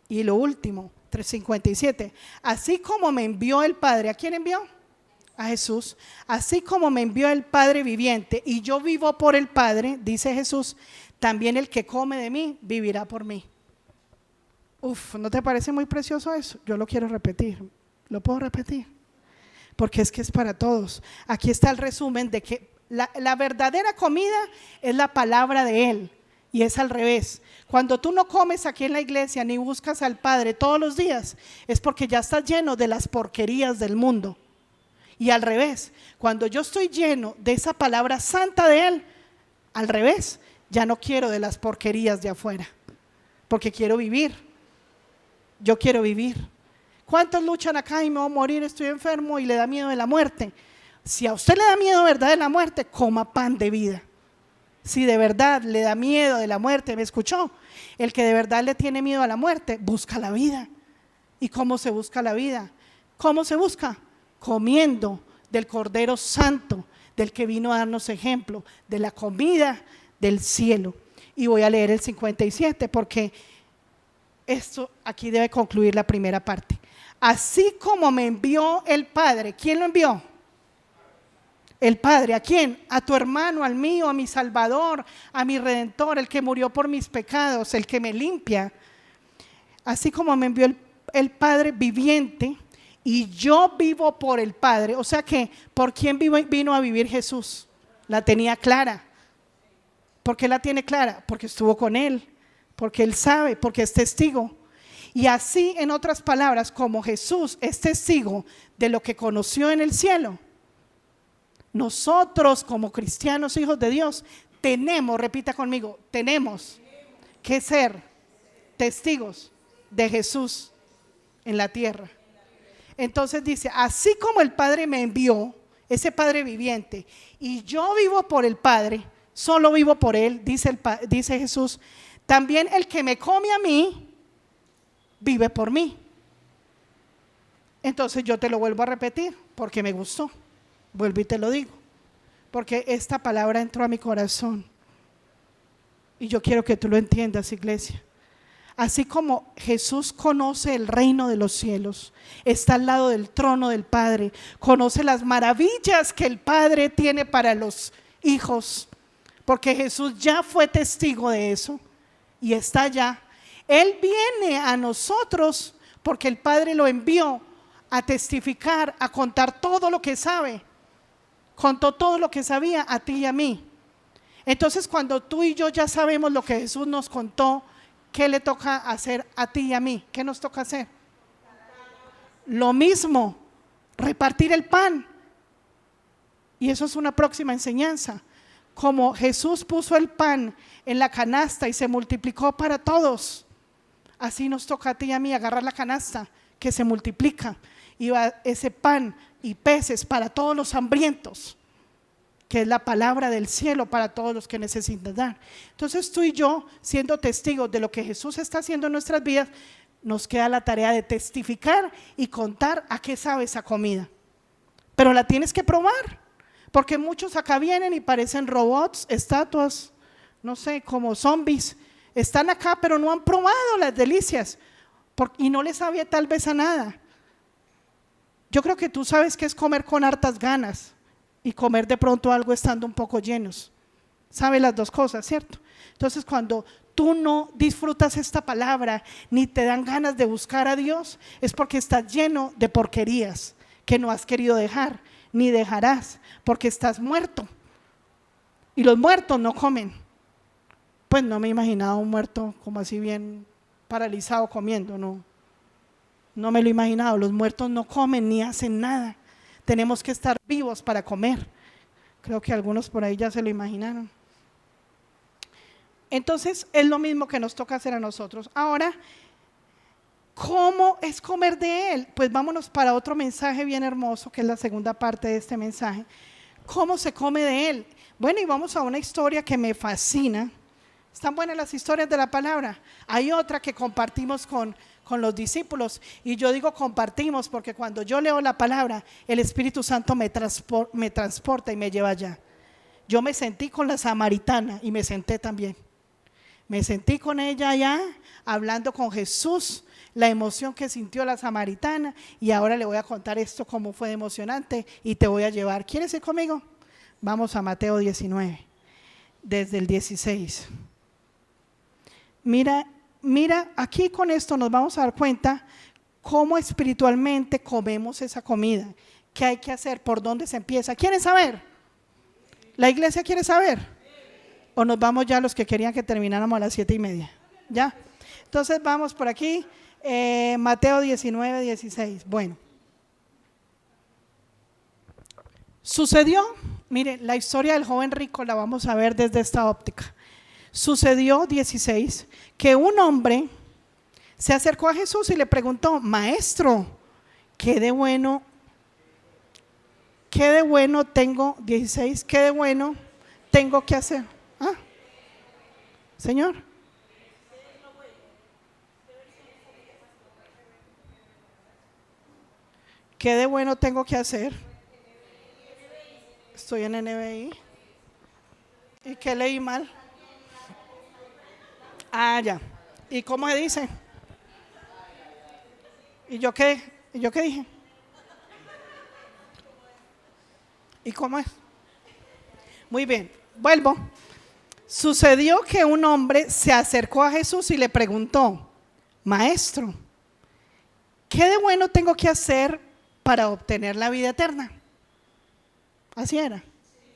Y lo último, 3:57, así como me envió el Padre, ¿a quién envió? A Jesús. Así como me envió el Padre viviente y yo vivo por el Padre, dice Jesús, también el que come de mí vivirá por mí. Uf, ¿no te parece muy precioso eso? Yo lo quiero repetir, ¿lo puedo repetir? Porque es que es para todos. Aquí está el resumen de que la verdadera comida es la palabra de Él. Y es al revés. Cuando tú no comes aquí en la iglesia ni buscas al Padre todos los días, es porque ya estás lleno de las porquerías del mundo. Y al revés, cuando yo estoy lleno de esa palabra santa de Él, al revés, ya no quiero de las porquerías de afuera, porque quiero vivir. Yo quiero vivir. ¿Cuántos luchan acá y me voy a morir, estoy enfermo y le da miedo de la muerte? Si a usted le da miedo, ¿verdad?, de la muerte, coma pan de vida. Si de verdad le da miedo de la muerte, ¿me escuchó? El que de verdad le tiene miedo a la muerte, busca la vida. ¿Y cómo se busca la vida? ¿Cómo se busca? Comiendo del Cordero Santo, del que vino a darnos ejemplo, de la comida del cielo. Y voy a leer el 57 porque esto aquí debe concluir la primera parte. Así como me envió el Padre, ¿quién lo envió? El Padre, ¿a quién? A tu hermano, al mío, a mi Salvador, a mi Redentor, el que murió por mis pecados, el que me limpia. Así como me envió el Padre viviente y yo vivo por el Padre. O sea que, ¿por quién vino a vivir Jesús? La tenía clara. ¿Por qué la tiene clara? Porque estuvo con Él, porque Él sabe, porque es testigo. Y así, en otras palabras, como Jesús es testigo de lo que conoció en el cielo, nosotros como cristianos, hijos de Dios, tenemos, repita conmigo, tenemos que ser testigos de Jesús en la tierra. Entonces dice, así como el Padre me envió, ese Padre viviente, y yo vivo por el Padre, solo vivo por Él, dice Jesús. También el que me come a mí, vive por mí. Entonces yo te lo vuelvo a repetir porque me gustó, vuelvo y te lo digo, porque esta palabra entró a mi corazón y yo quiero que tú lo entiendas, iglesia. Así como Jesús conoce el reino de los cielos, está al lado del trono del Padre, conoce las maravillas que el Padre tiene para los hijos, porque Jesús ya fue testigo de eso y está allá. Él viene a nosotros porque el Padre lo envió a testificar, a contar todo lo que sabe. Contó todo lo que sabía a ti y a mí. Entonces, cuando tú y yo ya sabemos lo que Jesús nos contó, ¿qué le toca hacer a ti y a mí? ¿Qué nos toca hacer? Lo mismo, repartir el pan. Y eso es una próxima enseñanza. Como Jesús puso el pan en la canasta y se multiplicó para todos, así nos toca a ti y a mí agarrar la canasta que se multiplica y va ese pan y peces para todos los hambrientos, que es la palabra del cielo para todos los que necesitan dar. Entonces tú y yo, siendo testigos de lo que Jesús está haciendo en nuestras vidas, nos queda la tarea de testificar y contar a qué sabe esa comida. Pero la tienes que probar, porque muchos acá vienen y parecen robots, estatuas, no sé, como zombies. Están acá pero no han probado las delicias y no les sabe tal vez a nada. Yo creo que tú sabes que es comer con hartas ganas y comer de pronto algo estando un poco llenos. Sabe las dos cosas, ¿cierto? Entonces, cuando tú no disfrutas esta palabra ni te dan ganas de buscar a Dios, es porque estás lleno de porquerías que no has querido dejar ni dejarás, porque estás muerto. Y los muertos no comen. Pues no me he imaginado un muerto como así bien paralizado comiendo, no me lo he imaginado. Los muertos no comen ni hacen nada. Tenemos que estar vivos para comer. Creo que algunos por ahí ya se lo imaginaron. Entonces es lo mismo que nos toca hacer a nosotros. Ahora, ¿cómo es comer de Él? Pues vámonos para otro mensaje bien hermoso, que es la segunda parte de este mensaje. ¿Cómo se come de Él? Bueno, y vamos a una historia que me fascina. Están buenas las historias de la palabra. Hay otra que compartimos con los discípulos, y yo digo compartimos porque cuando yo leo la palabra, el Espíritu Santo me transporta y me lleva allá. Yo me sentí con la samaritana y me senté también. Me sentí con ella allá, hablando con Jesús, la emoción que sintió la samaritana, y ahora le voy a contar esto cómo fue emocionante y te voy a llevar. ¿Quieres ir conmigo? Vamos a Mateo 19, desde el 16. Mira, aquí con esto nos vamos a dar cuenta cómo espiritualmente comemos esa comida, qué hay que hacer, por dónde se empieza. ¿Quieren saber? ¿La iglesia quiere saber? ¿O nos vamos ya los que querían que termináramos a las 7:30? ¿Ya? Entonces vamos por aquí, Mateo 19, 16. Bueno, sucedió, mire, la historia del joven rico la vamos a ver desde esta óptica. Sucedió, 16, que un hombre se acercó a Jesús y le preguntó: Maestro, ¿qué de bueno tengo? 16, ¿qué de bueno tengo que hacer? ¿Ah? Señor, ¿qué de bueno tengo que hacer? Estoy en NBI. ¿Y qué leí mal? Ah, ya. ¿Y cómo se dice? ¿Y yo qué dije? ¿Y cómo es? Muy bien, vuelvo. Sucedió que un hombre se acercó a Jesús y le preguntó: Maestro, ¿qué de bueno tengo que hacer para obtener la vida eterna? Así era.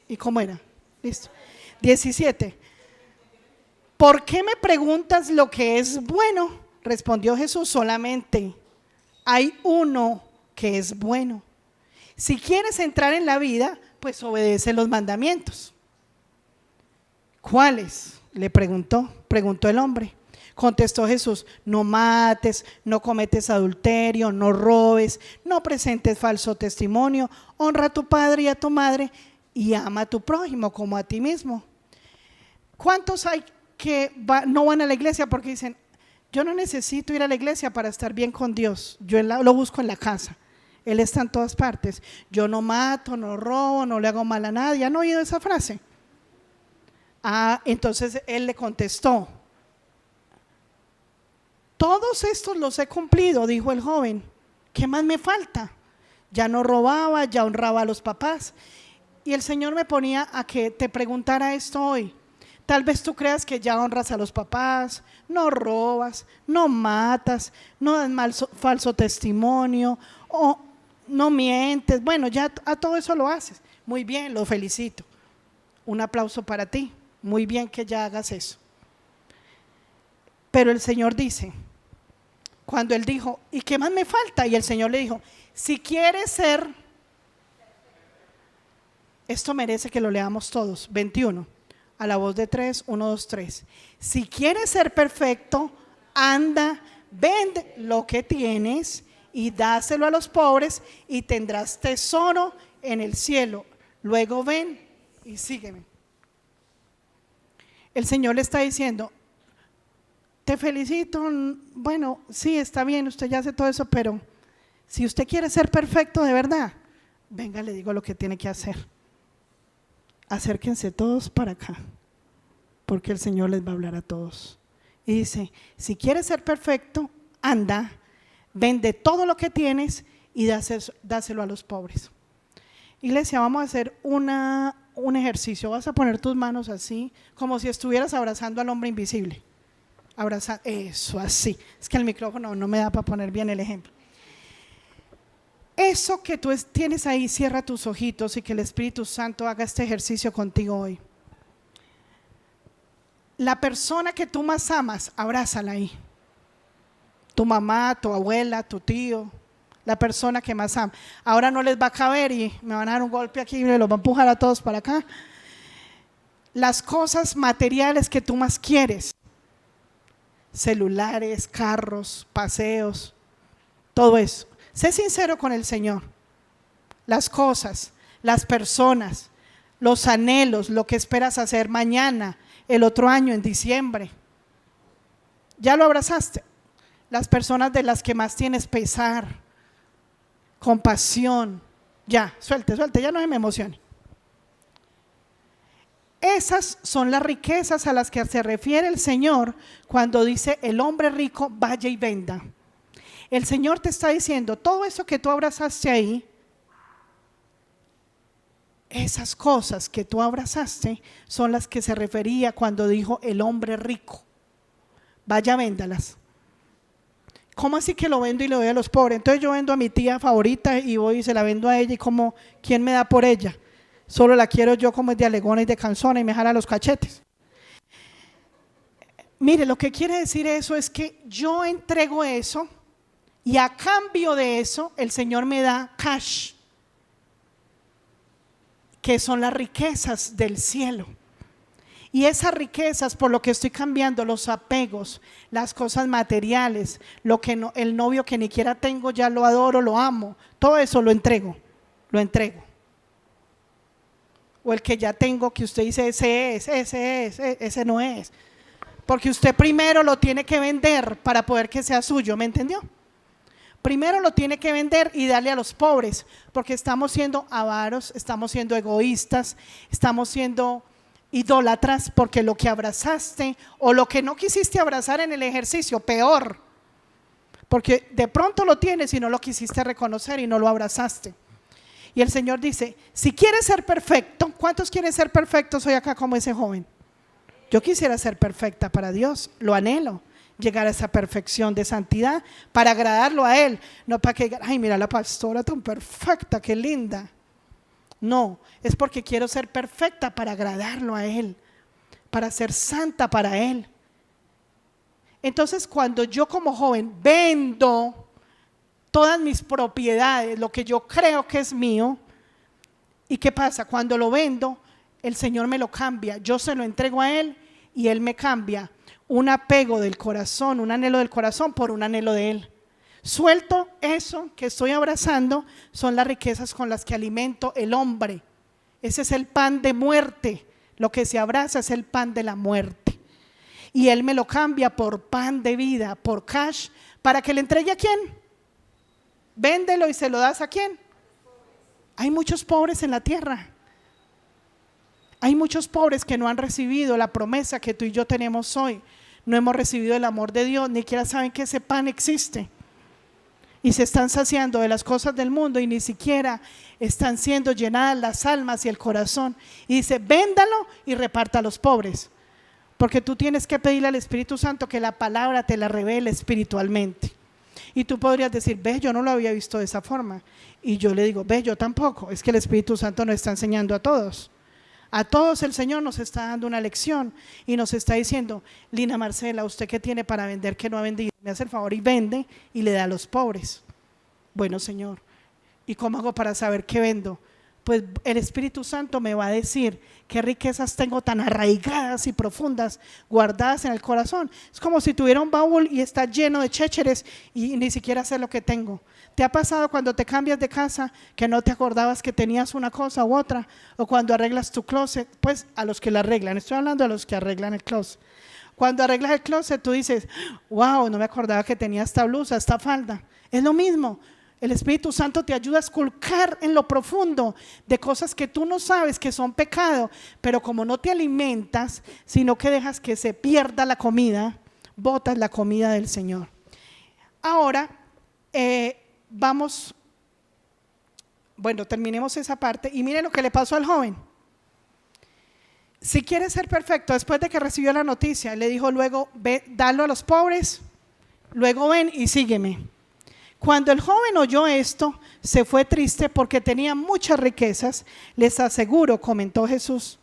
¿Y cómo era? Listo. 17. ¿Por qué me preguntas lo que es bueno? Respondió Jesús: solamente hay uno que es bueno. Si quieres entrar en la vida, pues obedece los mandamientos. ¿Cuáles? Le preguntó el hombre. Contestó Jesús: no mates, no cometes adulterio, no robes, no presentes falso testimonio, honra a tu padre y a tu madre y ama a tu prójimo como a ti mismo. ¿Cuántos hay que no van a la iglesia porque dicen, yo no necesito ir a la iglesia para estar bien con Dios, yo lo busco en la casa, Él está en todas partes, yo no mato, no robo, no le hago mal a nadie? ¿Han oído esa frase? Entonces él le contestó, todos estos los he cumplido, dijo el joven, ¿qué más me falta? Ya no robaba, ya honraba a los papás. Y el Señor me ponía a que te preguntara esto hoy. Tal vez tú creas que ya honras a los papás, no robas, no matas, no das falso testimonio o no mientes. Bueno, ya a todo eso lo haces. Muy bien, lo felicito. Un aplauso para ti. Muy bien que ya hagas eso. Pero el Señor dice, cuando él dijo, ¿y qué más me falta? Y el Señor le dijo, si quieres ser, esto merece que lo leamos todos, 21, a la voz de 3, 1, 2, 3. Si quieres ser perfecto, anda, vende lo que tienes y dáselo a los pobres y tendrás tesoro en el cielo. Luego ven y sígueme. El Señor le está diciendo, te felicito, bueno, sí, está bien, usted ya hace todo eso, pero si usted quiere ser perfecto de verdad, venga, le digo lo que tiene que hacer. Acérquense todos para acá, porque el Señor les va a hablar a todos. Y dice, si quieres ser perfecto, anda, vende todo lo que tienes y dáselo a los pobres. Iglesia, vamos a hacer un ejercicio. Vas a poner tus manos así, como si estuvieras abrazando al hombre invisible. Abrazar, eso, así. Es que el micrófono no me da para poner bien el ejemplo. Eso que tú tienes ahí, cierra tus ojitos y que el Espíritu Santo haga este ejercicio contigo hoy. La persona que tú más amas, abrázala ahí. Tu mamá, tu abuela, tu tío, la persona que más ama. Ahora no les va a caber y me van a dar un golpe aquí y me los va a empujar a todos para acá. Las cosas materiales que tú más quieres, celulares, carros, paseos, todo eso. Sé sincero con el Señor. Las cosas, las personas, los anhelos, lo que esperas hacer mañana, el otro año, en diciembre. ¿Ya lo abrazaste? Las personas de las que más tienes pesar, compasión. Ya, suelte, ya no se me emocione. Esas son las riquezas a las que se refiere el Señor cuando dice el hombre rico vaya y venda. El Señor te está diciendo, todo eso que tú abrazaste ahí, esas cosas que tú abrazaste son las que se refería cuando dijo el hombre rico. Vaya, véndalas. ¿Cómo así que lo vendo y le doy a los pobres? Entonces yo vendo a mi tía favorita y voy y se la vendo a ella y como, ¿quién me da por ella? Solo la quiero yo como es de alegona y de canzona y me jala los cachetes. Mire, lo que quiere decir eso es que yo entrego eso y a cambio de eso el Señor me da cash, que son las riquezas del cielo. Y esas riquezas, por lo que estoy cambiando, los apegos, las cosas materiales, lo que no, el novio que ni siquiera tengo, ya lo adoro, lo amo, todo eso lo entrego. O el que ya tengo, que usted dice, ese no es. Porque usted primero lo tiene que vender para poder que sea suyo, ¿me entendió? Primero lo tiene que vender y darle a los pobres, porque estamos siendo avaros, estamos siendo egoístas, estamos siendo idólatras, porque lo que abrazaste o lo que no quisiste abrazar en el ejercicio, peor, porque de pronto lo tienes y no lo quisiste reconocer y no lo abrazaste. Y el Señor dice, si quieres ser perfecto, ¿cuántos quieren ser perfectos hoy acá como ese joven? Yo quisiera ser perfecta para Dios, lo anhelo, llegar a esa perfección de santidad para agradarlo a Él, no para que digan, ay, mira la pastora tan perfecta, qué linda. No, es porque quiero ser perfecta para agradarlo a Él, para ser santa para Él. Entonces, cuando yo como joven vendo todas mis propiedades, lo que yo creo que es mío, ¿y qué pasa? Cuando lo vendo, el Señor me lo cambia, yo se lo entrego a Él y Él me cambia un apego del corazón, un anhelo del corazón por un anhelo de Él. Suelto eso que estoy abrazando, son las riquezas con las que alimento el hombre. Ese es el pan de muerte Lo que se abraza es el pan de la muerte. Y Él me lo cambia por pan de vida, por cash, para que le entregue a quién. Véndelo y se lo das a quién. Hay muchos pobres en la tierra. Hay muchos pobres que no han recibido la promesa que tú y yo tenemos hoy. No hemos recibido el amor de Dios, ni siquiera saben que ese pan existe. Y se están saciando de las cosas del mundo y ni siquiera están siendo llenadas las almas y el corazón. Y dice, véndalo y reparta a los pobres. Porque tú tienes que pedirle al Espíritu Santo que la palabra te la revele espiritualmente. Y tú podrías decir, ve, yo no lo había visto de esa forma. Y yo le digo, ve, yo tampoco. Es que el Espíritu Santo nos está enseñando a todos. A todos el Señor nos está dando una lección y nos está diciendo, Lina Marcela, ¿usted qué tiene para vender que no ha vendido? Me hace el favor y vende y le da a los pobres. Bueno, Señor, ¿y cómo hago para saber qué vendo? Pues el Espíritu Santo me va a decir qué riquezas tengo tan arraigadas y profundas, guardadas en el corazón. Es como si tuviera un baúl y está lleno de chécheres y ni siquiera sé lo que tengo. ¿Te ha pasado cuando te cambias de casa que no te acordabas que tenías una cosa u otra? O cuando arreglas tu closet, pues a los que lo arreglan, estoy hablando a los que arreglan el closet. Cuando arreglas el closet tú dices, wow, no me acordaba que tenía esta blusa, esta falda. Es lo mismo. El Espíritu Santo te ayuda a esculcar en lo profundo de cosas que tú no sabes que son pecado, pero como no te alimentas, sino que dejas que se pierda la comida, botas la comida del Señor. Ahora, terminemos esa parte y mire lo que le pasó al joven. Si quieres ser perfecto, después de que recibió la noticia, le dijo luego, ve, dalo a los pobres, luego ven y sígueme. Cuando el joven oyó esto, se fue triste porque tenía muchas riquezas. Les aseguro, comentó Jesús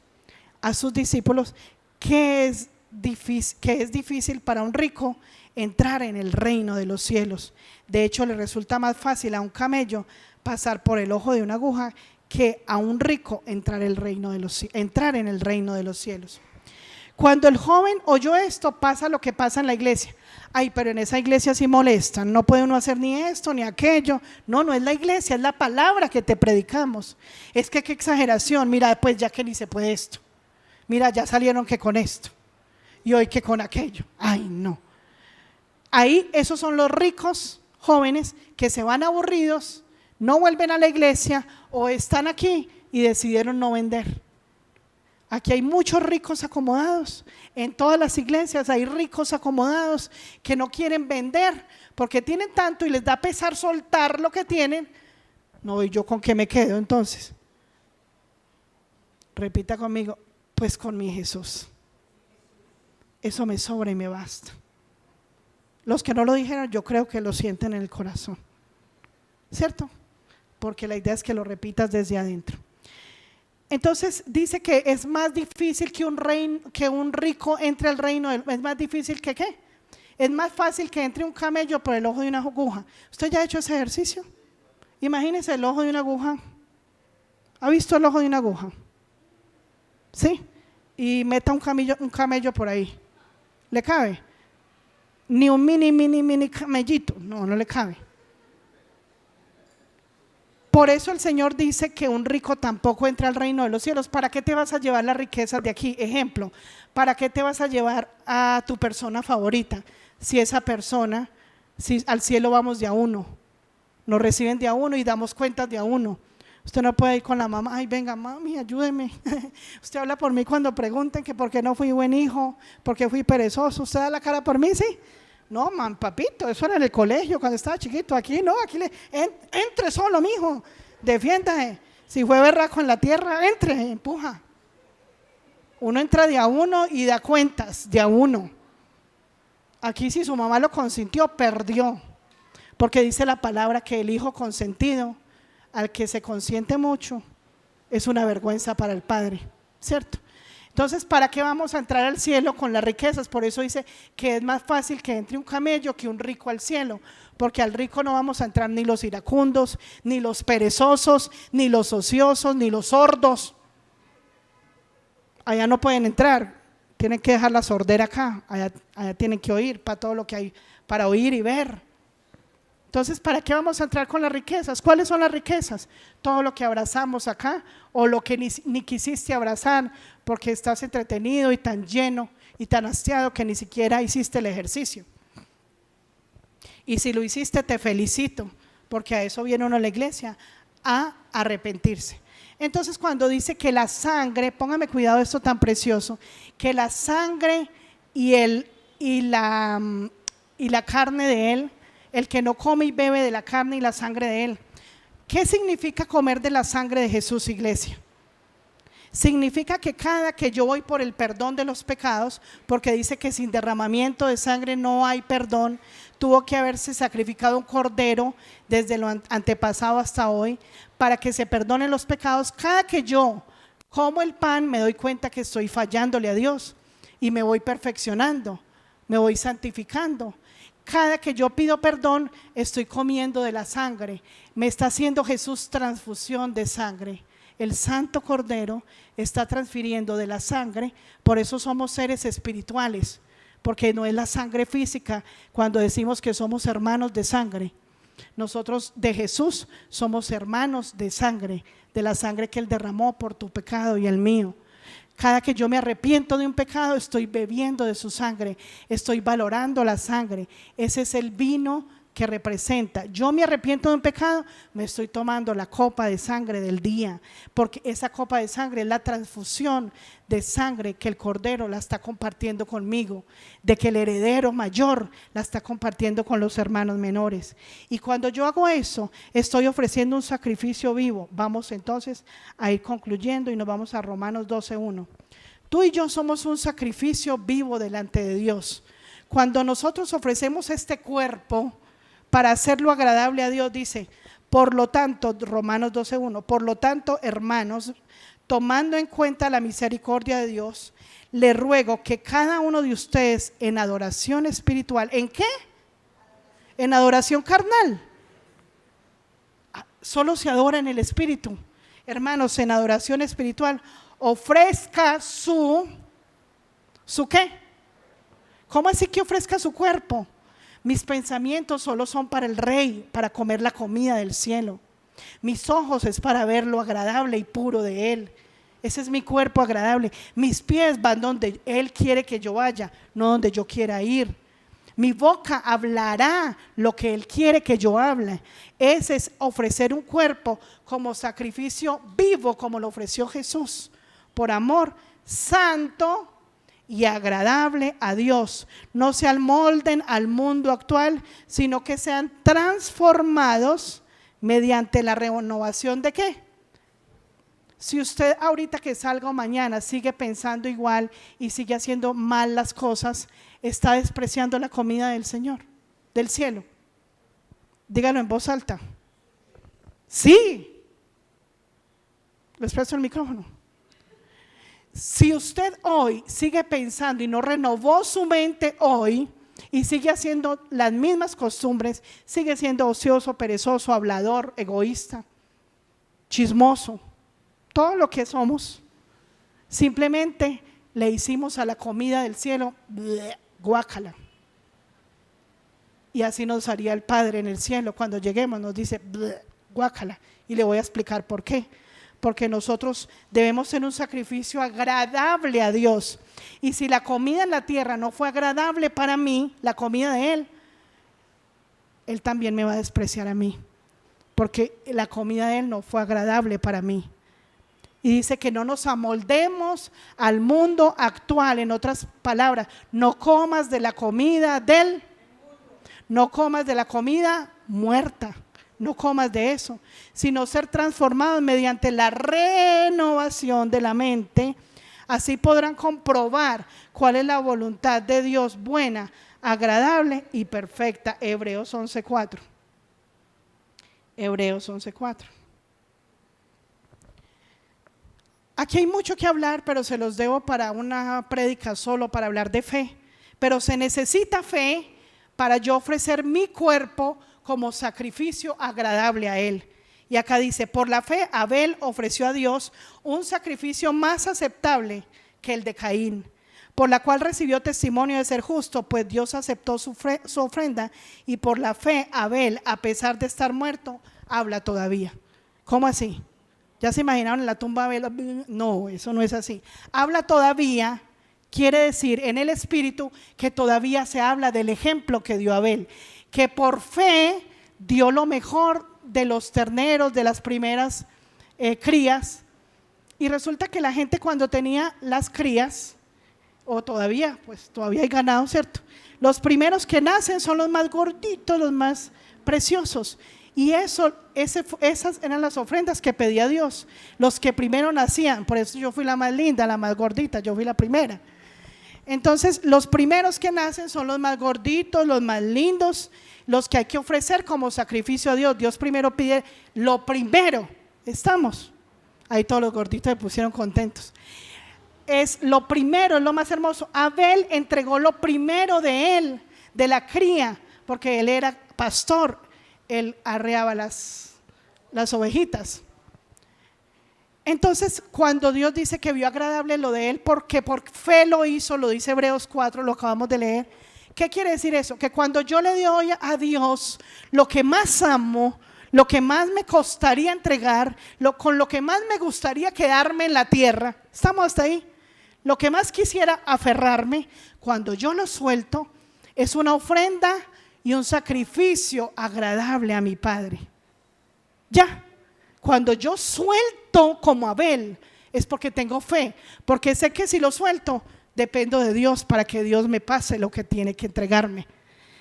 a sus discípulos, que es difícil para un rico entrar en el reino de los cielos. De hecho, le resulta más fácil a un camello pasar por el ojo de una aguja que a un rico entrar en el reino de los cielos. Cuando el joven oyó esto, pasa lo que pasa en la iglesia. Ay, pero en esa iglesia sí molestan, no puede uno hacer ni esto ni aquello. No, no es la iglesia, es la palabra que te predicamos. Es que qué exageración, mira, pues ya que ni se puede esto. Mira, ya salieron que con esto y hoy que con aquello. Ay, no. Ahí esos son los ricos jóvenes que se van aburridos, no vuelven a la iglesia o están aquí y decidieron no vender. Aquí hay muchos ricos acomodados, en todas las iglesias hay ricos acomodados que no quieren vender porque tienen tanto y les da pesar soltar lo que tienen. No, ¿y yo con qué me quedo entonces? Repita conmigo, pues con mi Jesús. Eso me sobra y me basta. Los que no lo dijeron, yo creo que lo sienten en el corazón, ¿cierto? Porque la idea es que lo repitas desde adentro. Entonces dice que es más difícil que un rico entre al reino, es más difícil que ¿qué? Es más fácil que entre un camello por el ojo de una aguja. ¿Usted ya ha hecho ese ejercicio? Imagínese el ojo de una aguja. ¿Ha visto el ojo de una aguja? ¿Sí? Y meta un camello por ahí. ¿Le cabe? Ni un mini camellito. No, no le cabe. Por eso el Señor dice que un rico tampoco entra al reino de los cielos. ¿Para qué te vas a llevar las riquezas de aquí? Ejemplo, ¿para qué te vas a llevar a tu persona favorita? Si al cielo vamos de a uno, nos reciben de a uno y damos cuentas de a uno. Usted no puede ir con la mamá, ay venga mami, ayúdeme. Usted habla por mí cuando pregunten que por qué no fui buen hijo, por qué fui perezoso. ¿Usted da la cara por mí? Sí. No, papito, eso era en el colegio cuando estaba chiquito. Aquí no, entre solo, mijo, defiéndase. Si fue berraco en la tierra, entre, empuja. Uno entra de a uno y da cuentas de a uno. Aquí si su mamá lo consintió, perdió. Porque dice la palabra que el hijo consentido, al que se consiente mucho, es una vergüenza para el padre, ¿cierto? Entonces, ¿para qué vamos a entrar al cielo con las riquezas? Por eso dice que es más fácil que entre un camello que un rico al cielo, porque al rico no vamos a entrar ni los iracundos, ni los perezosos, ni los ociosos, ni los sordos. Allá no pueden entrar, tienen que dejar la sordera acá, allá tienen que oír para todo lo que hay, para oír y ver. Entonces, ¿para qué vamos a entrar con las riquezas? ¿Cuáles son las riquezas? Todo lo que abrazamos acá o lo que ni quisiste abrazar porque estás entretenido y tan lleno y tan hastiado que ni siquiera hiciste el ejercicio. Y si lo hiciste, te felicito, porque a eso viene uno a la iglesia, a arrepentirse. Entonces, cuando dice que la sangre, póngame cuidado esto tan precioso, que la sangre y la carne de él, el que no come y bebe de la carne y la sangre de él. ¿Qué significa comer de la sangre de Jesús, iglesia? Significa que cada que yo voy por el perdón de los pecados, porque dice que sin derramamiento de sangre no hay perdón, tuvo que haberse sacrificado un cordero desde lo antepasado hasta hoy para que se perdonen los pecados. Cada que yo como el pan me doy cuenta que estoy fallándole a Dios y me voy perfeccionando, me voy santificando. Cada que yo pido perdón, estoy comiendo de la sangre. Me está haciendo Jesús transfusión de sangre. El Santo Cordero está transfiriendo de la sangre. Por eso somos seres espirituales, porque no es la sangre física cuando decimos que somos hermanos de sangre. Nosotros de Jesús somos hermanos de sangre, de la sangre que Él derramó por tu pecado y el mío. Cada que yo me arrepiento de un pecado, estoy bebiendo de su sangre, estoy valorando la sangre. Ese es el vino que representa. Yo me arrepiento de un pecado, me estoy tomando la copa de sangre del día, porque esa copa de sangre es la transfusión de sangre que el Cordero la está compartiendo conmigo, de que el heredero mayor la está compartiendo con los hermanos menores. Y cuando yo hago eso, estoy ofreciendo un sacrificio vivo. Vamos entonces a ir concluyendo y nos vamos a Romanos 12:1. Tú y yo somos un sacrificio vivo delante de Dios. Cuando nosotros ofrecemos este cuerpo para hacerlo agradable a Dios, dice, por lo tanto, Romanos 12:1, por lo tanto, hermanos, tomando en cuenta la misericordia de Dios, le ruego que cada uno de ustedes en adoración espiritual, ¿en qué? En adoración carnal. Solo se adora en el espíritu. Hermanos, en adoración espiritual, ofrezca ¿su qué? ¿Cómo así que ofrezca su cuerpo? Mis pensamientos solo son para el Rey, para comer la comida del cielo. Mis ojos es para ver lo agradable y puro de Él. Ese es mi cuerpo agradable. Mis pies van donde Él quiere que yo vaya, no donde yo quiera ir. Mi boca hablará lo que Él quiere que yo hable. Ese es ofrecer un cuerpo como sacrificio vivo, como lo ofreció Jesús, por amor, santo y agradable a Dios. No se amolden al mundo actual, sino que sean transformados mediante la renovación ¿de qué? Si usted ahorita que salga o mañana sigue pensando igual y sigue haciendo mal las cosas, está despreciando la comida del Señor, del cielo. Dígalo en voz alta. Sí. Les presto el micrófono. Si usted hoy sigue pensando y no renovó su mente hoy y sigue haciendo las mismas costumbres, sigue siendo ocioso, perezoso, hablador, egoísta, chismoso, todo lo que somos, simplemente le hicimos a la comida del cielo guácala. Y así nos haría el Padre en el cielo cuando lleguemos, nos dice guácala. Y le voy a explicar por qué. Porque nosotros debemos ser un sacrificio agradable a Dios. Y si la comida en la tierra no fue agradable para mí, la comida de Él, Él también me va a despreciar a mí, porque la comida de Él no fue agradable para mí. Y dice que no nos amoldemos al mundo actual. En otras palabras, no comas de la comida no comas de la comida muerta. No comas de eso, sino ser transformados mediante la renovación de la mente. Así podrán comprobar cuál es la voluntad de Dios buena, agradable y perfecta. Hebreos 11:4. Hebreos 11:4. Aquí hay mucho que hablar, pero se los debo para una prédica solo, para hablar de fe. Pero se necesita fe para yo ofrecer mi cuerpo como sacrificio agradable a Él. Y acá dice, por la fe Abel ofreció a Dios un sacrificio más aceptable que el de Caín, por la cual recibió testimonio de ser justo, pues Dios aceptó su ofrenda, y por la fe Abel, a pesar de estar muerto, habla todavía. ¿Cómo así? ¿Ya se imaginaron en la tumba de Abel? No, eso no es así. Habla todavía quiere decir en el espíritu que todavía se habla del ejemplo que dio Abel, que por fe dio lo mejor de los terneros, de las primeras crías. Y resulta que la gente, cuando tenía las crías, o todavía, pues todavía hay ganado, ¿cierto? Los primeros que nacen son los más gorditos, los más preciosos. Y esas eran las ofrendas que pedía Dios, los que primero nacían. Por eso yo fui la más linda, la más gordita, yo fui la primera. Entonces los primeros que nacen son los más gorditos, los más lindos, los que hay que ofrecer como sacrificio a Dios. Dios primero pide lo primero. ¿Estamos? Ahí todos los gorditos se pusieron contentos. Es lo primero, es lo más hermoso. Abel entregó lo primero de él, de la cría, porque él era pastor, él arreaba las ovejitas. Entonces, cuando Dios dice que vio agradable lo de él, porque por fe lo hizo, lo dice Hebreos 4, lo acabamos de leer. ¿Qué quiere decir eso? Que cuando yo le doy a Dios lo que más amo, lo que más me costaría entregar, con lo que más me gustaría quedarme en la tierra, ¿estamos hasta ahí? Lo que más quisiera aferrarme, cuando yo lo suelto, es una ofrenda y un sacrificio agradable a mi Padre. Ya, cuando yo suelto como Abel, es porque tengo fe, porque sé que si lo suelto, dependo de Dios para que Dios me pase lo que tiene que entregarme.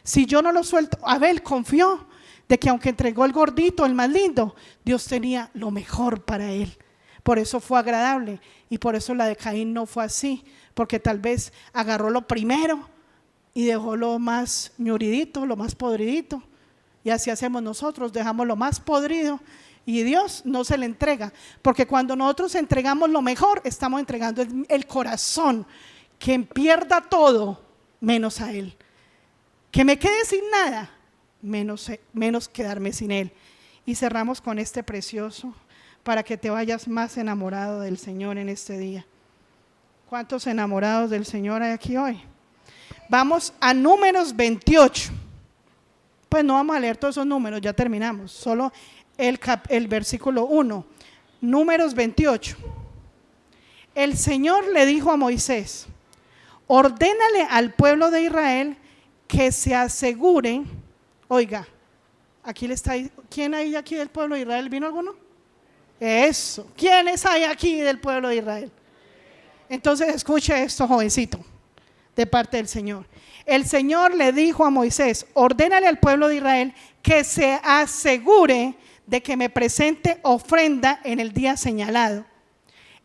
Si yo no lo suelto, Abel confió de que aunque entregó el gordito, el más lindo, Dios tenía lo mejor para él. Por eso fue agradable, y por eso la de Caín no fue así, porque tal vez agarró lo primero y dejó lo más ñuridito, lo más podridito. Y así hacemos nosotros, dejamos lo más podrido y Dios no se le entrega, porque cuando nosotros entregamos lo mejor, estamos entregando el corazón. Que pierda todo menos a Él, que me quede sin nada menos quedarme sin Él. Y cerramos con este precioso, para que te vayas más enamorado del Señor en este día. ¿Cuántos enamorados del Señor hay aquí hoy? Vamos a Números 28. Pues no vamos a leer todos esos números, ya terminamos, solo el versículo 1. Números 28. El Señor le dijo a Moisés: ordénale al pueblo de Israel que se aseguren. Oiga, aquí le está, ¿quién hay aquí del pueblo de Israel? ¿Vino alguno? Eso. ¿Quiénes hay aquí del pueblo de Israel? Entonces escuche esto, jovencito, de parte del Señor. El Señor le dijo a Moisés: ordénale al pueblo de Israel que se asegure de que me presente ofrenda en el día señalado.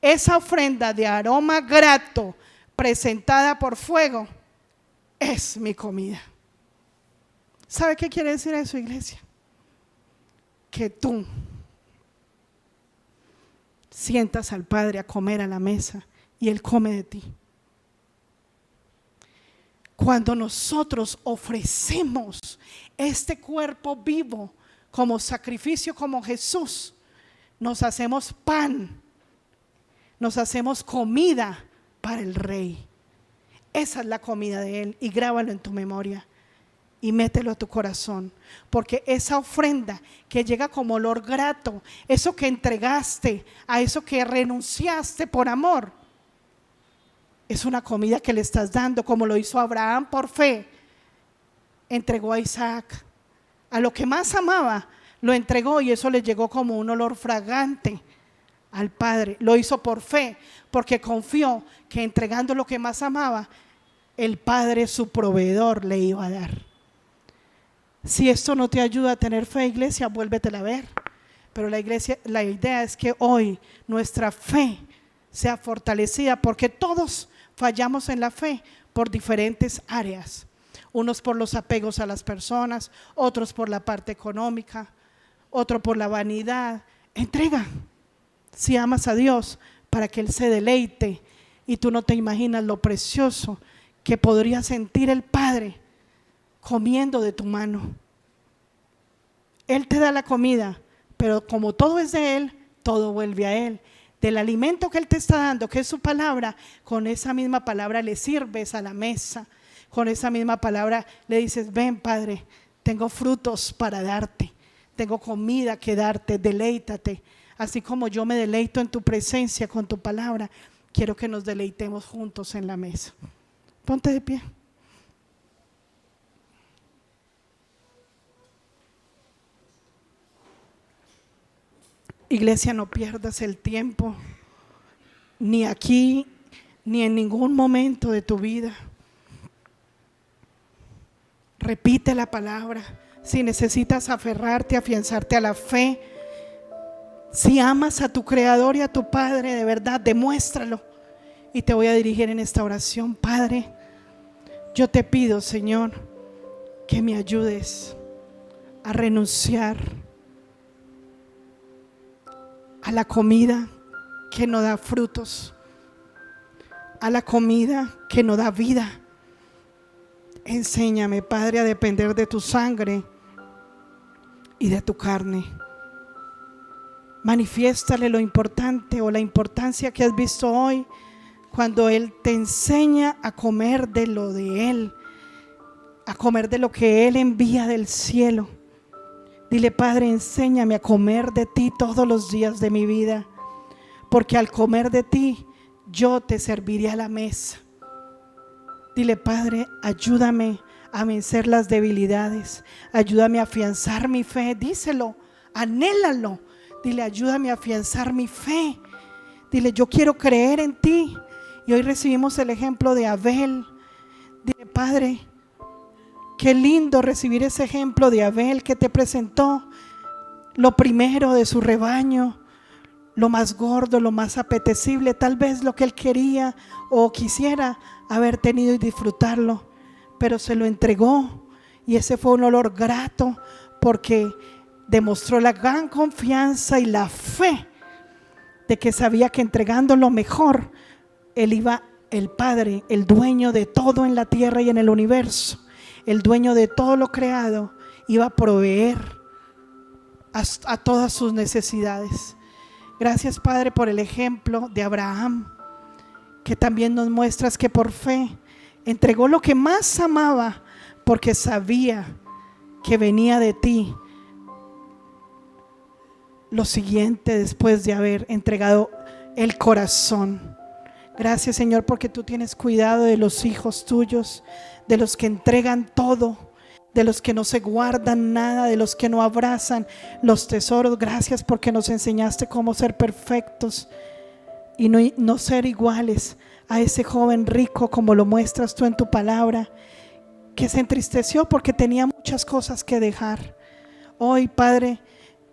Esa ofrenda de aroma grato presentada por fuego es mi comida. ¿Sabe qué quiere decir eso, iglesia? Que tú sientas al Padre a comer a la mesa y Él come de ti. Cuando nosotros ofrecemos este cuerpo vivo como sacrificio, como Jesús, nos hacemos pan, nos hacemos comida para el Rey. Esa es la comida de Él, y grábalo en tu memoria y mételo a tu corazón, porque esa ofrenda que llega como olor grato, eso que entregaste, a eso que renunciaste por amor, es una comida que le estás dando, como lo hizo Abraham por fe. Entregó a Isaac, a lo que más amaba, lo entregó, y eso le llegó como un olor fragante al Padre. Lo hizo por fe, porque confió que entregando lo que más amaba, el Padre, su proveedor, le iba a dar. Si esto no te ayuda a tener fe, iglesia, vuélvetela a ver. Pero la idea es que hoy nuestra fe sea fortalecida, porque todos fallamos en la fe por diferentes áreas. Unos por los apegos a las personas, otros por la parte económica, otro por la vanidad. Entrega, si amas a Dios, para que Él se deleite, y tú no te imaginas lo precioso que podría sentir el Padre comiendo de tu mano. Él te da la comida, pero como todo es de Él, todo vuelve a Él. del alimento que Él te está dando, que es su palabra, con esa misma palabra le sirves a la mesa. Con esa misma palabra le dices: ven, Padre, tengo frutos para darte, tengo comida que darte, deleítate. Así como yo me deleito en tu presencia con tu palabra, quiero que nos deleitemos juntos en la mesa. Ponte de pie. Iglesia, no pierdas el tiempo, ni aquí, ni en ningún momento de tu vida. Repite la palabra. Si necesitas aferrarte, afianzarte a la fe, si amas a tu Creador y a tu Padre, de verdad, demuéstralo. Y te voy a dirigir en esta oración. Padre, yo te pido, Señor, que me ayudes a renunciar a la comida que no da frutos, a la comida que no da vida. Enséñame, Padre, a depender de tu sangre y de tu carne. Manifiéstale lo importante o la importancia que has visto hoy cuando Él te enseña a comer de lo de Él, a comer de lo que Él envía del cielo. Dile: Padre, enséñame a comer de ti todos los días de mi vida, porque al comer de ti yo te serviré a la mesa. Dile: Padre, ayúdame a vencer las debilidades, ayúdame a afianzar mi fe. Díselo, anhélalo. Dile: ayúdame a afianzar mi fe. Dile: yo quiero creer en ti. Y hoy recibimos el ejemplo de Abel. Dile: Padre, qué lindo recibir ese ejemplo de Abel, que te presentó lo primero de su rebaño, lo más gordo, lo más apetecible, tal vez lo que él quería o quisiera haber tenido y disfrutarlo, pero se lo entregó, y ese fue un olor grato porque demostró la gran confianza y la fe de que sabía que entregando lo mejor, el Padre, el dueño de todo en la tierra y en el universo, el dueño de todo lo creado, iba a proveer a todas sus necesidades. Gracias, Padre, por el ejemplo de Abraham, que también nos muestras que por fe entregó lo que más amaba, porque sabía que venía de ti lo siguiente después de haber entregado el corazón. Gracias, Señor, porque tú tienes cuidado de los hijos tuyos, de los que entregan todo, de los que no se guardan nada, de los que no abrazan los tesoros. Gracias porque nos enseñaste cómo ser perfectos y no ser iguales a ese joven rico, como lo muestras tú en tu palabra, que se entristeció porque tenía muchas cosas que dejar. Hoy, Padre,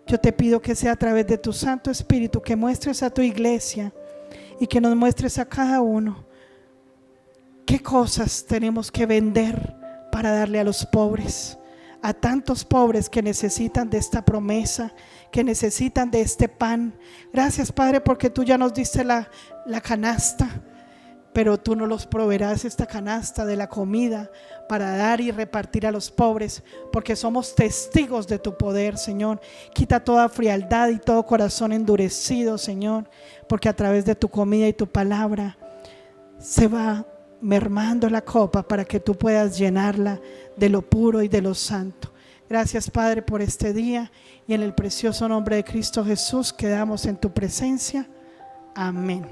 yo te pido que sea a través de tu Santo Espíritu que muestres a tu iglesia y que nos muestres a cada uno qué cosas tenemos que vender para darle a los pobres, a tantos pobres que necesitan de esta promesa, que necesitan de este pan. Gracias, Padre, porque tú ya nos diste la canasta, pero tú nos los proveerás, esta canasta de la comida, para dar y repartir a los pobres, porque somos testigos de tu poder, Señor. Quita toda frialdad y todo corazón endurecido, Señor, porque a través de tu comida y tu palabra se va mermando la copa para que tú puedas llenarla de lo puro y de lo santo. Gracias, Padre, por este día, y en el precioso nombre de Cristo Jesús quedamos en tu presencia. Amén.